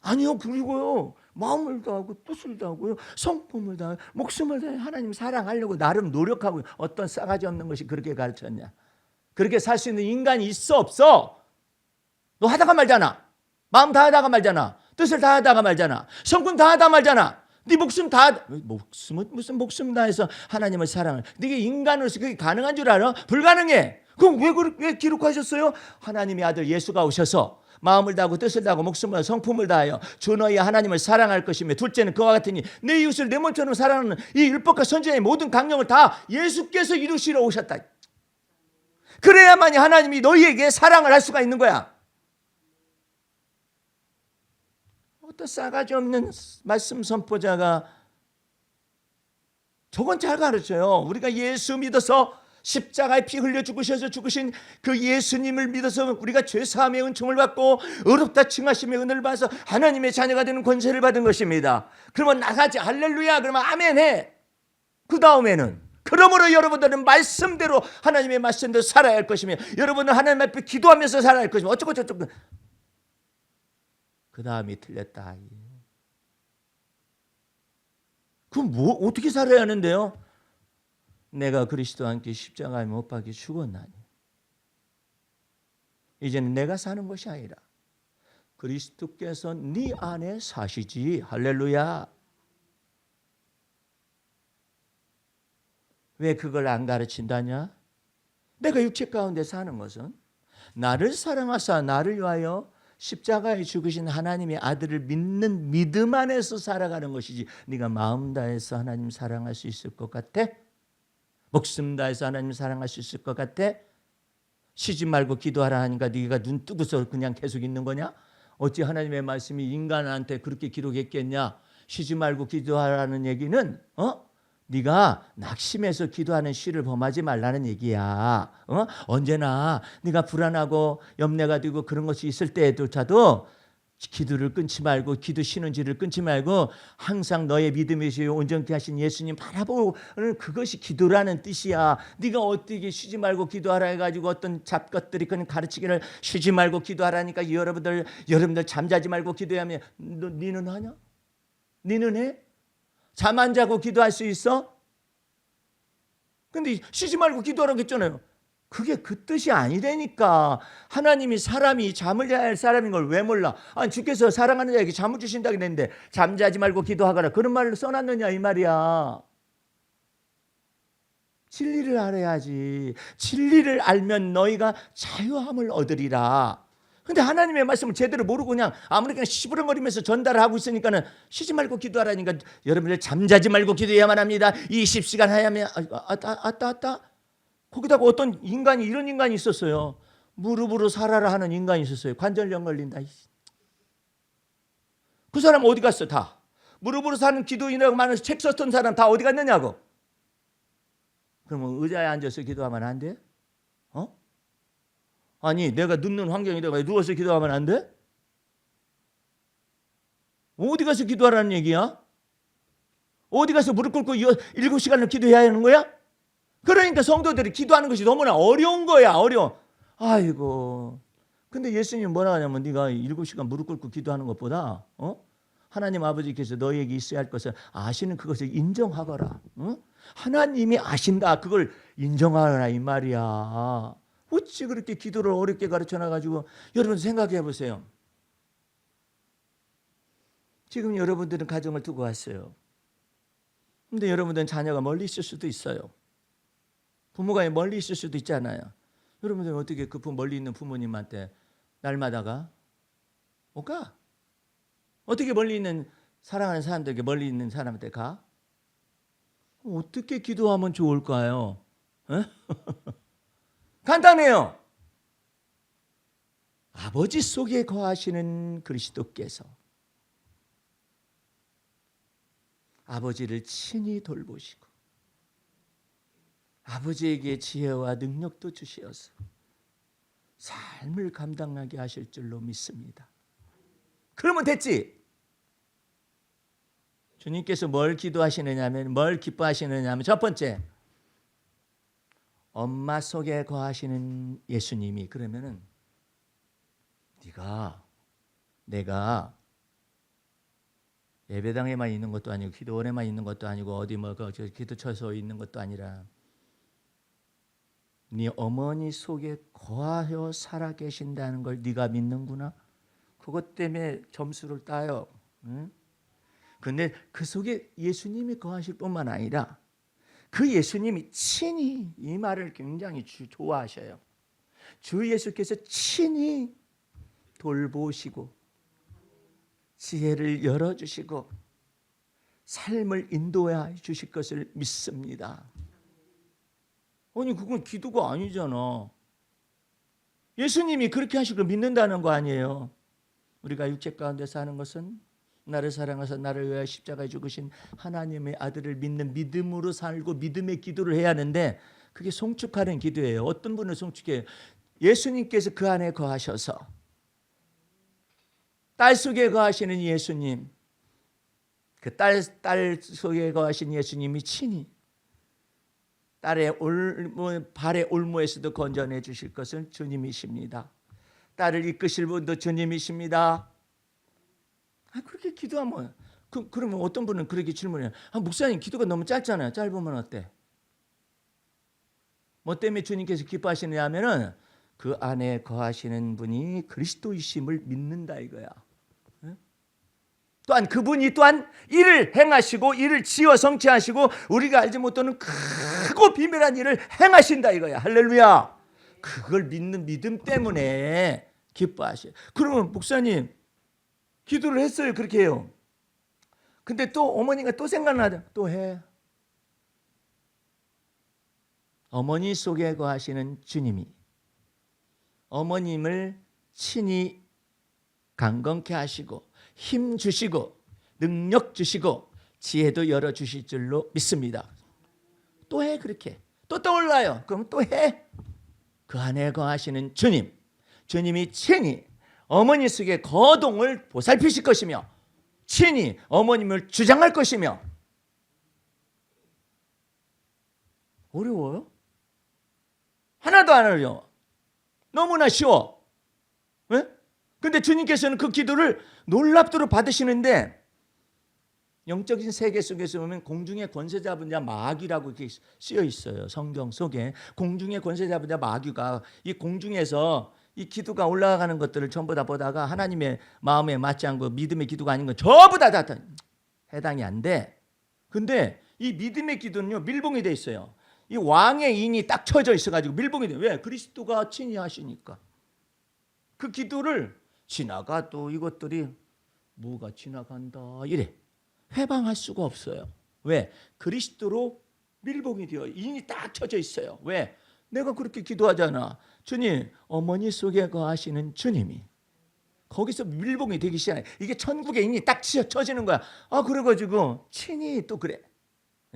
아니요. 그리고요 마음을 다하고 뜻을 다하고요 성품을 다하고 목숨을 다해 하나님 사랑하려고 나름 노력하고 어떤 싸가지 없는 것이 그렇게 가르쳤냐? 그렇게 살 수 있는 인간이 있어 없어? 너 하다가 말잖아. 마음 다하다가 말잖아. 뜻을 다하다가 말잖아. 성품 다하다 말잖아. 네 목숨 다, 목숨은 무슨 목숨 다해서 하나님을 사랑을, 네게 인간으로서 그게 가능한 줄 알아? 불가능해. 그럼 왜 기록하셨어요? 하나님의 아들 예수가 오셔서 마음을 다하고 뜻을 다하고 목숨을 성품을 다하여 주 너희 하나님을 사랑할 것이며, 둘째는 그와 같으니 내 이웃을 내 몸처럼 사랑하는 이 율법과 선지자의 모든 강령을 다 예수께서 이루시러 오셨다. 그래야만이 하나님이 너희에게 사랑을 할 수가 있는 거야. 어떤 싸가지 없는 말씀 선포자가 저건 잘 가르쳐요. 우리가 예수 믿어서 십자가에 피 흘려 죽으셔서 죽으신 그 예수님을 믿어서 우리가 죄사함의 은총을 받고 의롭다 칭하심의 은혜를 받아서 하나님의 자녀가 되는 권세를 받은 것입니다. 그러면 나가지 할렐루야 그러면 아멘 해. 그 다음에는 그러므로 여러분들은 말씀대로 하나님의 말씀대로 살아야 할 것이며, 여러분은 하나님 앞에 기도하면서 살아야 할 것이며, 어쩌고 저쩌고. 그 다음이 틀렸다. 그럼 어떻게 살아야 하는데요? 내가 그리스도와 함께 십자가에 못 박혀 죽었나니 이제는 내가 사는 것이 아니라 그리스도께서 네 안에 사시지. 할렐루야. 왜 그걸 안 가르친다냐? 내가 육체 가운데 사는 것은 나를 사랑하사 나를 위하여 십자가에 죽으신 하나님의 아들을 믿는 믿음 안에서 살아가는 것이지, 네가 마음 다해서 하나님 사랑할 수 있을 것 같아? 목숨 다해서 하나님 사랑할 수 있을 것 같아? 쉬지 말고 기도하라 하니까 네가 눈 뜨고서 그냥 계속 있는 거냐? 어찌 하나님의 말씀이 인간한테 그렇게 기록했겠냐? 쉬지 말고 기도하라는 얘기는 네가 낙심해서 기도하는 시를 범하지 말라는 얘기야. 언제나 네가 불안하고 염려가 되고 그런 것이 있을 때조차도 기도를 끊지 말고, 기도 쉬는지를 끊지 말고 항상 너의 믿음이시여 온전케 하신 예수님 바라보는 그것이 기도라는 뜻이야. 네가 어떻게 쉬지 말고 기도하라 해가지고 어떤 잡것들이 그런 가르치기를 쉬지 말고 기도하라니까 여러분들 잠자지 말고 기도하면 니는 하냐? 니는 해? 잠 안 자고 기도할 수 있어? 근데 쉬지 말고 기도하라고 했잖아요. 그게 그 뜻이 아니라니까. 하나님이 사람이 잠을 자야 할 사람인 걸 왜 몰라? 아니 주께서 사랑하는 자에게 잠을 주신다고 했는데 잠자지 말고 기도하거라 그런 말을 써놨느냐 이 말이야. 진리를 알아야지. 진리를 알면 너희가 자유함을 얻으리라. 근데 하나님의 말씀을 제대로 모르고 그냥 아무렇게나 시부렁거리면서 전달을 하고 있으니까는 쉬지 말고 기도하라니까 여러분들 잠자지 말고 기도해야만 합니다. 20시간 하야면 아따 거기다가 어떤 인간이 이런 인간이 있었어요. 무릎으로 살아라 하는 인간이 있었어요. 관절염 걸린다. 그 사람 어디 갔어 다? 무릎으로 사는 기도인이라고 많은 책 썼던 사람 다 어디 갔느냐고. 그러면 의자에 앉아서 기도하면 안 돼? 아니 내가 눕는 환경에다가 누워서 기도하면 안 돼? 어디 가서 기도하라는 얘기야? 어디 가서 무릎 꿇고 7시간을 기도해야 하는 거야? 그러니까 성도들이 기도하는 것이 너무나 어려운 거야. 어려워. 아이고. 근데 예수님 뭐라 하냐면 네가 7시간 무릎 꿇고 기도하는 것보다 하나님 아버지께서 너희에게 있어야 할 것을 아시는 그것을 인정하거라. 하나님이 아신다. 그걸 인정하라 이 말이야. 어찌 그렇게 기도를 어렵게 가르쳐놔가지고. 여러분 생각해 보세요. 지금 여러분들은 가정을 두고 왔어요. 근데 여러분들은 자녀가 멀리 있을 수도 있어요. 부모가 멀리 있을 수도 있잖아요. 여러분들은 어떻게 그 멀리 있는 부모님한테 날마다 가? 못 가? 어떻게 멀리 있는 사랑하는 사람들에게 멀리 있는 사람한테 가? 어떻게 기도하면 좋을까요? 간단해요. 아버지 속에 거하시는 그리스도께서 아버지를 친히 돌보시고 아버지에게 지혜와 능력도 주시어서 삶을 감당하게 하실 줄로 믿습니다. 그러면 됐지. 주님께서 뭘 기도하시느냐면, 뭘 기뻐하시느냐면, 첫 번째 엄마 속에 거하시는 예수님이. 그러면은 내가 예배당에만 있는 것도 아니고 기도원에만 있는 것도 아니고 어디 기도처에서 있는 것도 아니라 네 어머니 속에 거하여 살아 계신다는 걸 네가 믿는구나. 그것 때문에 점수를 따요. 응? 근데 그 속에 예수님이 거하실 뿐만 아니라 그 예수님이 친히, 이 말을 굉장히 좋아하셔요. 주 예수께서 친히 돌보시고 지혜를 열어주시고 삶을 인도해 주실 것을 믿습니다. 아니 그건 기도가 아니잖아. 예수님이 그렇게 하시고 믿는다는 거 아니에요. 우리가 육체 가운데 사는 것은 나를 사랑하사 나를 위하여 십자가에 죽으신 하나님의 아들을 믿는 믿음으로 살고 믿음의 기도를 해야 하는데 그게 송축하는 기도예요. 어떤 분은 송축해요. 예수님께서 그 안에 거하셔서 딸 속에 거하시는 예수님, 그 딸 속에 거하신 예수님이 친히 딸의 발의 올무에서도 건져내 주실 것은 주님이십니다. 딸을 이끄실 분도 주님이십니다. 그렇게 기도하면 그러면 어떤 분은 그렇게 질문해요. 목사님 기도가 너무 짧잖아요. 짧으면 어때? 뭐 때문에 주님께서 기뻐하시느냐 하면은 그 안에 거하시는 분이 그리스도이심을 믿는다 이거야. 또한 그분이 또한 일을 행하시고 일을 지어 성취하시고 우리가 알지 못하는 크고 비밀한 일을 행하신다 이거야. 할렐루야. 그걸 믿는 믿음 때문에 기뻐하셔요. 그러면 목사님 기도를 했어요. 그렇게 해요. 근데 또 어머니가 또 생각나죠. 또 해. 어머니 속에 거하시는 주님이 어머님을 친히 강건케 하시고 힘 주시고 능력 주시고 지혜도 열어주실 줄로 믿습니다. 또 해. 그렇게 또 떠올라요. 그럼 또 해. 그 안에 거하시는 주님, 주님이 친히 어머니 속의 거동을 보살피실 것이며 친히 어머님을 주장할 것이며. 어려워요? 하나도 안 어려워. 너무나 쉬워. 왜? 근데 주님께서는 그 기도를 놀랍도록 받으시는데 영적인 세계 속에서 보면 공중의 권세 잡은 자 마귀라고 이렇게 쓰여 있어요. 성경 속에 공중의 권세 잡은 자 마귀가 이 공중에서 이 기도가 올라가는 것들을 전부 다 보다가 하나님의 마음에 맞지 않고 믿음의 기도가 아닌 건 전부 다 해당이 안 돼. 근데 이 믿음의 기도는요 밀봉이 돼 있어요. 이 왕의 인이 딱 쳐져 있어가지고 밀봉이 돼. 왜? 그리스도가 친히 하시니까. 그 기도를 지나가도 이것들이 뭐가 지나간다 이래 해방할 수가 없어요. 왜? 그리스도로 밀봉이 되어 인이 딱 쳐져 있어요. 왜? 내가 그렇게 기도하잖아. 주님, 어머니 속에 거하시는 주님이 거기서 밀봉이 되기 시작해. 이게 천국의 인이 딱 쳐지는 거야. 그래가지고 친히 또 그래.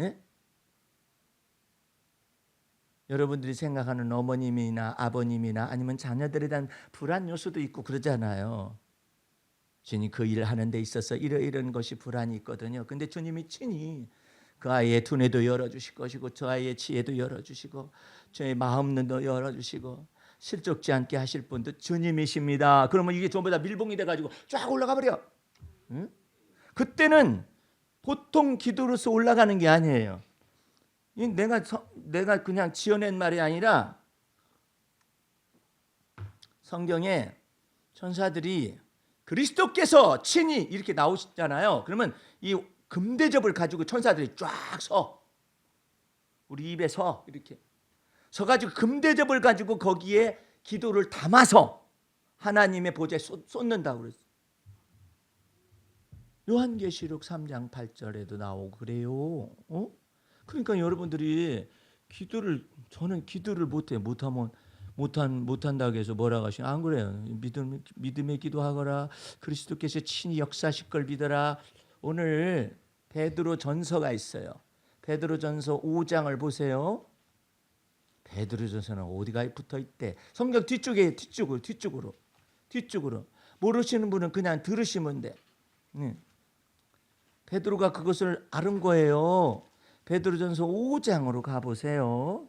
예? 여러분들이 생각하는 어머님이나 아버님이나 아니면 자녀들에 대한 불안 요소도 있고 그러잖아요. 주님 그 일을 하는 데 있어서 이런 것이 불안이 있거든요. 근데 주님이 친히 그 아이의 두뇌도 열어주실 것이고 저 아이의 지혜도 열어주시고 저의 마음도 열어주시고 실족지 않게 하실 분도 주님이십니다. 그러면 이게 전부 다 밀봉이 돼가지고 쫙 올라가 버려. 응? 그때는 보통 기도로서 올라가는 게 아니에요. 내가 그냥 지어낸 말이 아니라 성경에 천사들이 그리스도께서 친히 이렇게 나오시잖아요. 그러면 이 금대접을 가지고 천사들이 쫙 서. 우리 입에 서. 이렇게 서가지고 금대접을 가지고 거기에 기도를 담아서 하나님의 보좌에 쏟는다고 그랬어요. 요한계시록 3장 8절에도 나오고 그래요. 그러니까 여러분들이 저는 기도를 못한다고 해서 뭐라고 하시나? 안 그래요. 믿음의 기도하거라. 그리스도께서 친히 역사하실 걸 믿어라. 오늘 베드로 전서가 있어요. 베드로 전서 5장을 보세요. 베드로 전서는 어디가 붙어 있대? 성경 뒤쪽으로. 모르시는 분은 그냥 들으시면 돼. 베드로가 그것을 아는 거예요. 베드로전서 5장으로 가보세요.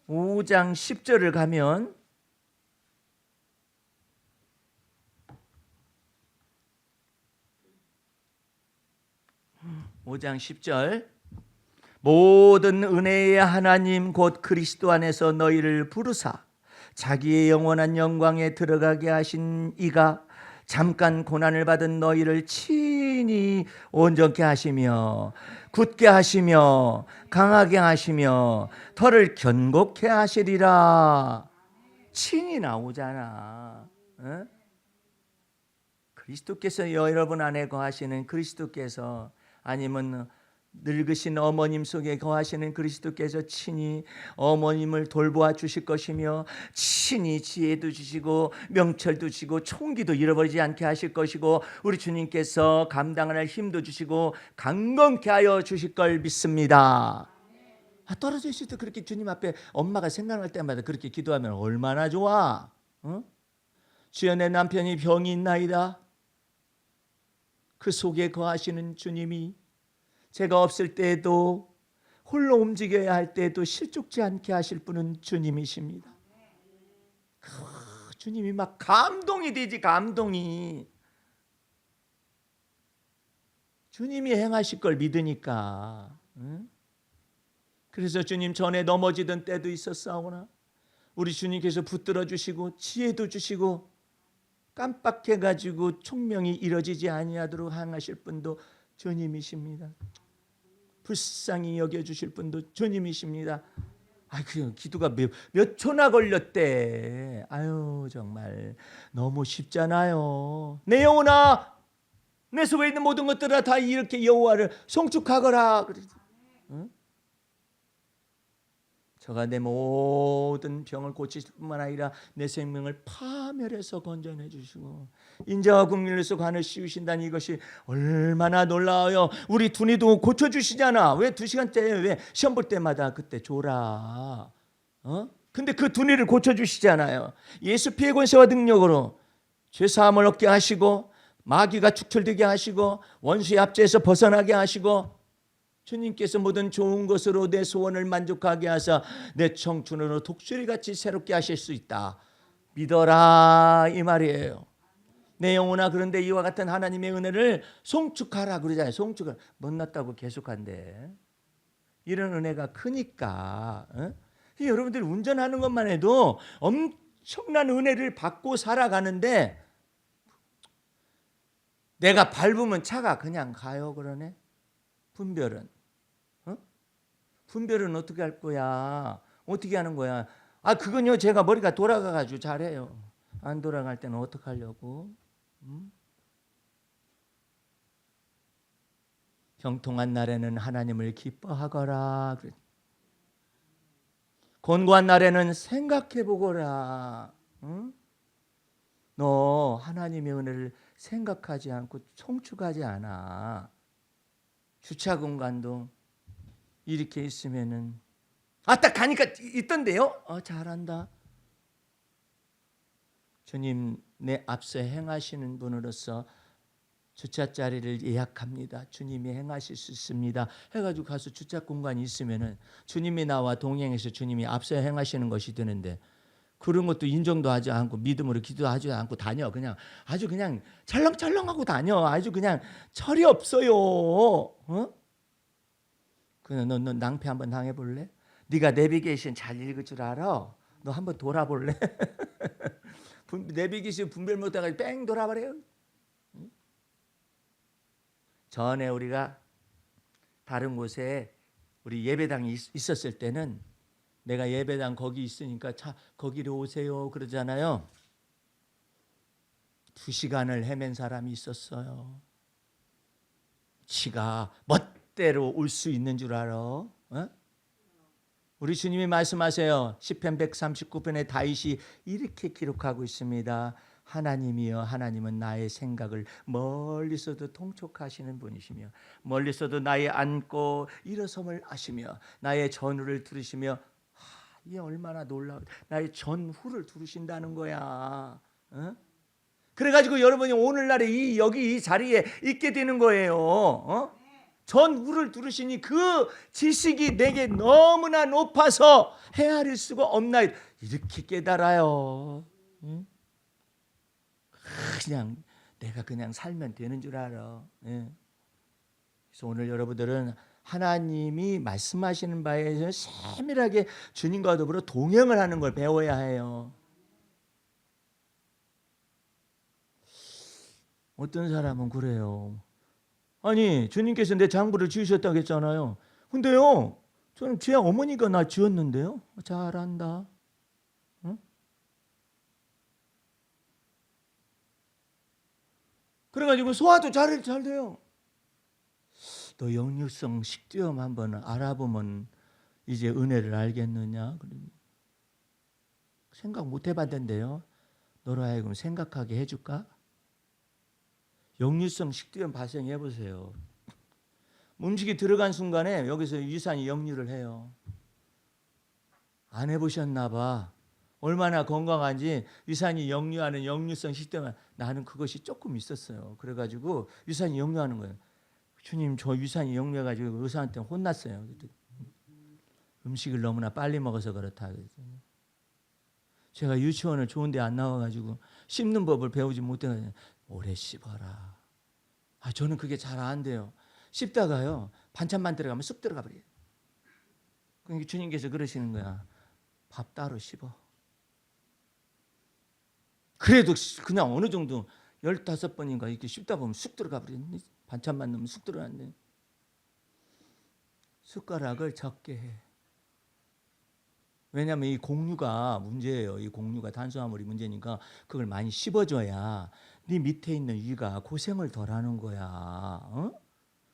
5장 10절을 가면 (5장 10절) 모든 은혜의 하나님 곧 그리스도 안에서 너희를 부르사 자기의 영원한 영광에 들어가게 하신 이가 잠깐 고난을 받은 너희를 친히 온전케 하시며 굳게 하시며 강하게 하시며 털을 견고케 하시리라. 친히 나오잖아. 어? 그리스도께서 여러분 안에 거하시는 그리스도께서, 아니면 늙으신 어머님 속에 거하시는 그리스도께서 친히 어머님을 돌보아 주실 것이며 친히 지혜도 주시고 명철도 주시고 총기도 잃어버리지 않게 하실 것이고 우리 주님께서 감당할 힘도 주시고 강건케 하여 주실 걸 믿습니다. 떨어져 있을 때 그렇게 주님 앞에 엄마가 생각날 때마다 그렇게 기도하면 얼마나 좋아. 어? 주여 내 남편이 병이 있나이다. 그 속에 거하시는 주님이 제가 없을 때에도 홀로 움직여야 할 때에도 실족지 않게 하실 분은 주님이십니다. 주님이 막 감동이 되지. 감동이. 주님이 행하실 걸 믿으니까. 응? 그래서 주님 전에 넘어지던 때도 있었사오나 우리 주님께서 붙들어 주시고 지혜도 주시고 깜빡해가지고 총명이 이뤄지지 아니하도록 행하실 분도 주님이십니다. 불쌍히 여겨주실 분도 주님이십니다. 그 기도가 몇 초나 걸렸대. 아유 정말 너무 쉽잖아요. 내 영혼아, 내 속에 있는 모든 것들아 다 이렇게 여호와를 송축하거라. 응? 저가 내 모든 병을 고치실 뿐만 아니라 내 생명을 파멸해서 건져내 주시고 인자와 국률에서 관을 씌우신다니 이것이 얼마나 놀라워요. 우리 둔이도 고쳐주시잖아. 왜 2시간째 왜 시험 볼 때마다 그때 줘라. 근데 그 둔이를 고쳐주시잖아요. 예수 피해 권세와 능력으로 죄사함을 얻게 하시고 마귀가 축출되게 하시고 원수의 압제에서 벗어나게 하시고 주님께서 모든 좋은 것으로 내 소원을 만족하게 하사 내 청춘으로 독수리같이 새롭게 하실 수 있다. 믿어라 이 말이에요. 내 영혼아, 그런데 이와 같은 하나님의 은혜를 송축하라 그러잖아요. 송축을 못났다고 계속한대. 이런 은혜가 크니까 여러분들이 운전하는 것만 해도 엄청난 은혜를 받고 살아가는데 내가 밟으면 차가 그냥 가요. 그러네. 분별은 어떻게 할 거야? 어떻게 하는 거야? 그건요 제가 머리가 돌아가가지고 잘해요. 안 돌아갈 때는 어떡하려고? 형통한 날에는 하나님을 기뻐하거라. 곤고한 날에는 생각해보거라. 너 하나님의 은혜를 생각하지 않고 송축하지 않아. 주차 공간도 이렇게 있으면은 딱 가니까 있던데요. 잘한다. 주님 내 앞서 행하시는 분으로서 주차 자리를 예약합니다. 주님이 행하실 수 있습니다. 해가지고 가서 주차 공간이 있으면은 주님이 나와 동행해서 주님이 앞서 행하시는 것이 되는데 그런 것도 인정도 하지 않고 믿음으로 기도하지 않고 다녀. 그냥 아주 그냥 철렁철렁하고 다녀. 아주 그냥 철이 없어요. 너 낭패 한번 당해볼래? 네가 내비게이션 잘 읽을 줄 알아? 너 한번 돌아볼래? 내비게이션 분별 못하고 뺑 돌아버려요. 전에 우리가 다른 곳에 우리 예배당이 있었을 때는 내가 예배당 거기 있으니까 거기로 오세요 그러잖아요. 2시간을 헤맨 사람이 있었어요. 지가 멋대로 올 수 있는 줄 알아? 우리 주님이 말씀하세요. 시편 139편에 다윗이 이렇게 기록하고 있습니다. 하나님이여, 하나님은 나의 생각을 멀리서도 통촉하시는 분이시며 멀리서도 나의 앉고 일어섬을 아시며 나의 전후를 들으시며 이게 얼마나 놀라워. 나의 전후를 들으신다는 거야. 그래가지고 여러분이 오늘날에 여기 이 자리에 있게 되는 거예요. 전후를 들으시니 그 지식이 내게 너무나 높아서 헤아릴 수가 없나이다. 이렇게 깨달아요. 그냥 내가 그냥 살면 되는 줄 알아. 그래서 오늘 여러분들은 하나님이 말씀하시는 바에 세밀하게 주님과 더불어 동행을 하는 걸 배워야 해요. 어떤 사람은 그래요. 아니 주님께서 내 장부를 지으셨다고 했잖아요. 근데요 저는 제 어머니가 나 지었는데요. 잘한다. 응? 그래가지고 소화도 잘 돼요. 너 역류성 식도염 한번 알아보면 이제 은혜를 알겠느냐? 생각 못 해봤는데요. 너로 하여금 생각하게 해줄까? 역류성 식도염 발생해 보세요. 음식이 들어간 순간에 여기서 유산이 역류를 해요. 안 해보셨나 봐. 얼마나 건강한지 유산이 역류하는 역류성 식도염, 나는 그것이 조금 있었어요. 그래가지고 유산이 역류하는 거예요. 주님 저 유산이 역류해가지고 의사한테 혼났어요. 음식을 너무나 빨리 먹어서 그렇다. 제가 유치원을 좋은데 안 나와가지고 씹는 법을 배우지 못해가지고 오래 씹어라. 저는 그게 잘 안 돼요. 씹다가요 반찬만 들어가면 쑥 들어가 버려요. 그러니까 주님께서 그러시는 거야. 밥 따로 씹어. 그래도 그냥 어느 정도 15번인가 이렇게 씹다 보면 쑥 들어가 버려요. 반찬만 넣으면 쑥 들어가는데 숟가락을 적게 해. 왜냐하면 이 공류가 문제예요. 이 공류가 탄수화물이 문제니까 그걸 많이 씹어줘야 네 밑에 있는 위가 고생을 덜 하는 거야. 어?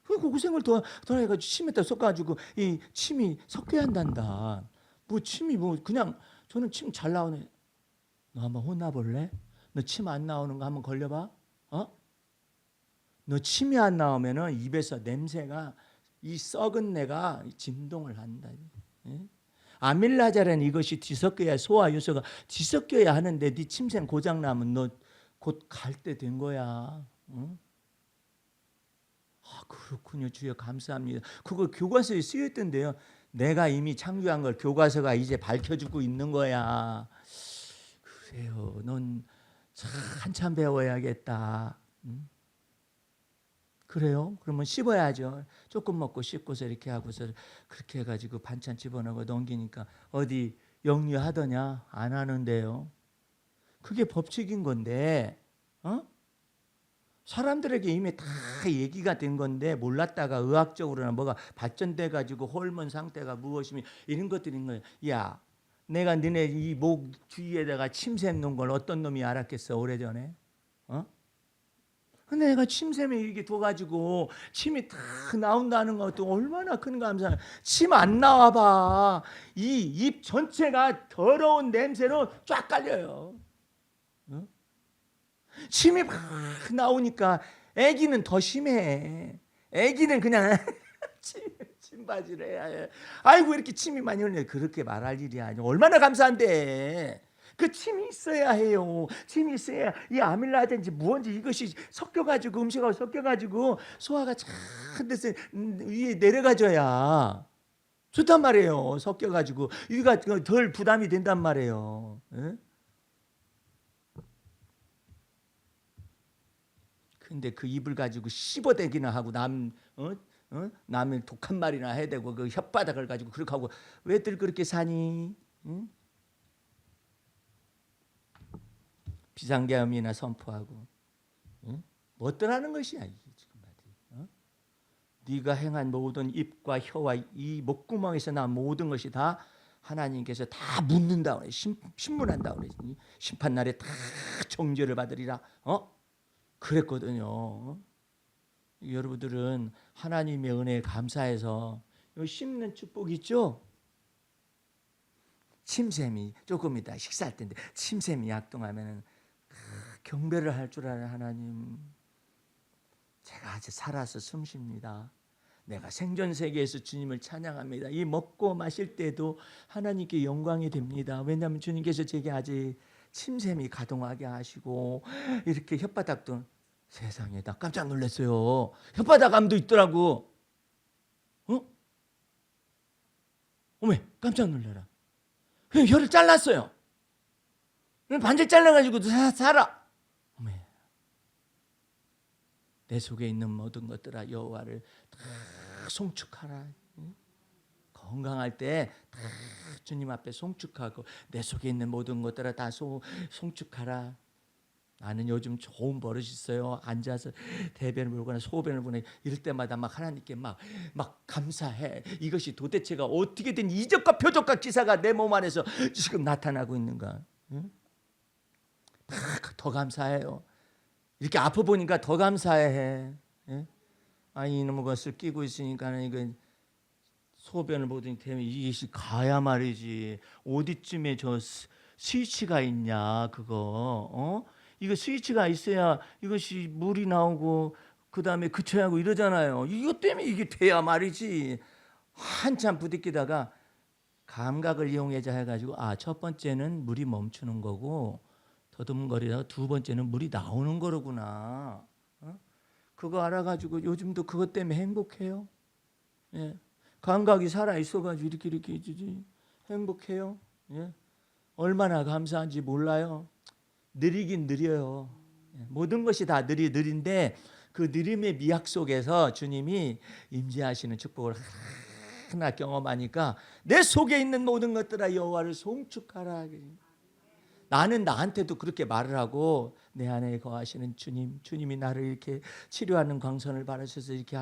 그 고생을 더 해가지고 침에다 섞어가지고 이 침이 섞여야 한단다. 뭐 침이 뭐 그냥 저는 침 잘 나오네. 너 한번 혼나볼래? 너 침 안 나오는 거 한번 걸려봐. 어? 너 침이 안 나오면은 입에서 냄새가 이 썩은 내가 진동을 한다. 예? 아밀라자라는 이것이 뒤섞여야 소화 요소가 뒤섞여야 하는데 네 침샘 고장 나면 너 곧 갈 때 된 거야. 응? 그렇군요. 주여 감사합니다. 그거 교과서에 쓰여 있던데요. 내가 이미 창조한 걸 교과서가 이제 밝혀주고 있는 거야. 그래요. 넌 한참 배워야겠다. 응? 그래요? 그러면 씹어야죠. 조금 먹고 씹고서 이렇게 하고서 그렇게 해가지고 반찬 집어넣고 넘기니까 어디 역류하더냐? 안 하는데요. 그게 법칙인 건데, 어? 사람들에게 이미 다 얘기가 된 건데 몰랐다가 의학적으로나 뭐가 발전돼 가지고 호르몬 상태가 무엇이며 이런 것들인 거예요. 야, 내가 너네 이 목 주위에다가 침샘 놓은 걸 어떤 놈이 알았겠어 오래전에? 어? 근데 내가 침샘에 이렇게 둬가지고 침이 다 나온다는 것도 얼마나 큰 감사해. 침 안 나와봐. 이 입 전체가 더러운 냄새로 쫙 깔려요. 어? 침이 막 나오니까 아기는 더 심해. 아기는 그냥 침바지를 해야 해. 아이고 이렇게 침이 많이 흘려. 그렇게 말할 일이 아니야. 얼마나 감사한데. 그 침이 있어야 해요. 침이 있어야 이 아밀라든지 무언지 이것이 섞여가지고 음식하고 섞여가지고 소화가 잘 돼서 위에 내려가줘야 좋단 말이에요. 섞여가지고 위가 덜 부담이 된단 말이에요. 에? 근데 그 입을 가지고 씹어대기나 하고 남의 독한 말이나 해야 되고 그 혓바닥을 가지고 그렇게 하고 왜들 그렇게 사니? 응? 비상계엄이나 선포하고 응? 뭐 어떠라는 것이야 이게 지금 말이야. 어? 네가 행한 모든 입과 혀와 이 목구멍에서 난 모든 것이 다 하나님께서 다 묻는다 그래. 신문한다 그래. 심판 날에 다 정죄를 받으리라. 그랬거든요. 여러분들은 하나님의 은혜에 감사해서 씹는 축복 있죠? 침샘이 조금 이따 식사할 텐데 침샘이 약동하면 경배를 할 줄 아는 하나님, 제가 아직 살아서 숨쉽니다. 내가 생전 세계에서 주님을 찬양합니다. 이 먹고 마실 때도 하나님께 영광이 됩니다. 왜냐하면 주님께서 제게 아직 침샘이 가동하게 하시고 이렇게 혓바닥도 세상에 나 깜짝 놀랐어요. 혓바닥암도 있더라고. 어메 깜짝 놀라라. 혀를 잘랐어요. 반절 잘라가지고 살아. 어메. 내 속에 있는 모든 것들아 여호와를 다 송축하라. 건강할 때 다 주님 앞에 송축하고 내 속에 있는 모든 것들아 다 송축하라. 나는 요즘 좋은 버릇이 있어요. 앉아서 대변을 보거나 소변을 보거나 이럴 때마다 막 하나님께 막 감사해. 이것이 도대체가 어떻게 된 이적과 표적과 기사가 내 몸 안에서 지금 나타나고 있는가. 응? 더 감사해요. 이렇게 아파 보니까 더 감사해. 예? 이놈의 것을 끼고 있으니까 이거 소변을 보더니 되면 이것이 가야 말이지. 어디쯤에 저 스위치가 있냐 그거. 이거 스위치가 있어야 이것이 물이 나오고 그 다음에 그쳐야 하고 이러잖아요. 이것 때문에 이게 돼야 말이지. 한참 부딪히다가 감각을 이용해자 해가지고 첫 번째는 물이 멈추는 거고 더듬거리다가 두 번째는 물이 나오는 거로구나. 그거 알아가지고 요즘도 그것 때문에 행복해요. 예. 감각이 살아 있어가지고 이렇게 해주지. 행복해요. 예. 얼마나 감사한지 몰라요. 느리긴 느려요. 예. 모든 것이 다 느린데 그 느림의 미학 속에서 주님이 임재하시는 축복을 하나 경험하니까 내 속에 있는 모든 것들아 여호와를 송축하라. 나는 나한테도 그렇게 말을 하고 내 안에 거하시는 주님이 나를 이렇게 치료하는 광선을 바라셔서 이렇게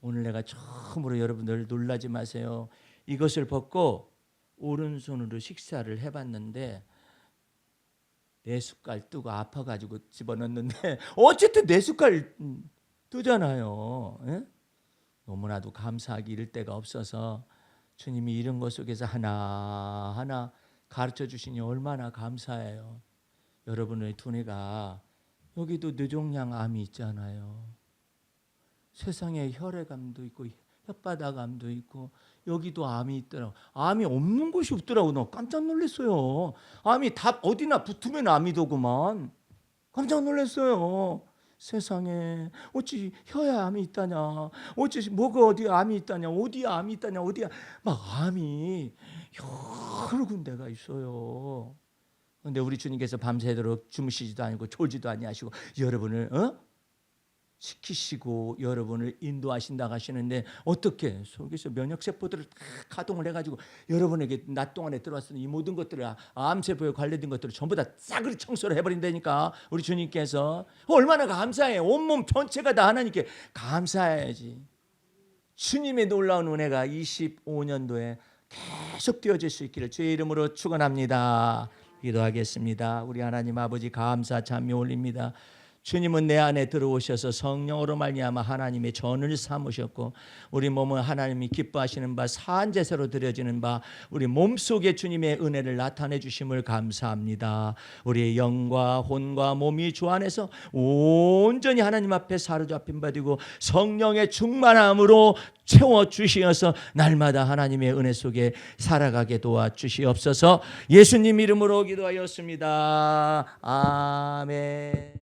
오늘 내가 처음으로 여러분들 놀라지 마세요. 이것을 벗고 오른손으로 식사를 해봤는데 내 숟갈 뜨고 아파가지고 집어넣는데 어쨌든 내 숟갈 뜨잖아요. 예? 너무나도 감사하기 이를 데가 없어서 주님이 이런 것 속에서 하나하나 가르쳐 주시니 얼마나 감사해요. 여러분의 두뇌가 여기도 뇌종양암이 있잖아요. 세상에 혈액암도 있고 혓바닥암도 있고 여기도 암이 있더라고. 암이 없는 곳이 없더라고. 너 깜짝 놀랐어요. 암이 다 어디나 붙으면 암이더구만. 깜짝 놀랐어요. 세상에 어찌 혀에 암이 있다냐, 어찌 뭐가 어디 암이 있다냐, 어디에 암이 있다냐, 어디야 막 암이 여러 군데가 있어요. 그런데 우리 주님께서 밤새도록 주무시지도 않고 졸지도 아니하시고 여러분을 지키시고 여러분을 인도하신다고 하시는데 어떻게 속에서 면역세포들을 다 가동을 해가지고 여러분에게 낮 동안에 들어왔으니 이 모든 것들을 암세포에 관련된 것들을 전부 다 싸그리 청소를 해버린다니까. 우리 주님께서 얼마나 감사해. 온몸 전체가 다 하나님께 감사해야지. 주님의 놀라운 은혜가 25년도에 계속 되어질 수 있기를 주의 이름으로 축원합니다. 기도하겠습니다. 우리 하나님 아버지 감사 찬미 올립니다. 주님은 내 안에 들어오셔서 성령으로 말미암아 하나님의 전을 삼으셨고 우리 몸은 하나님이 기뻐하시는 바 사한 제사로 드려지는 바 우리 몸속에 주님의 은혜를 나타내 주심을 감사합니다. 우리의 영과 혼과 몸이 주 안에서 온전히 하나님 앞에 사로잡힌 바 되고 성령의 충만함으로 채워주시어서 날마다 하나님의 은혜 속에 살아가게 도와주시옵소서. 예수님 이름으로 기도하였습니다. 아멘.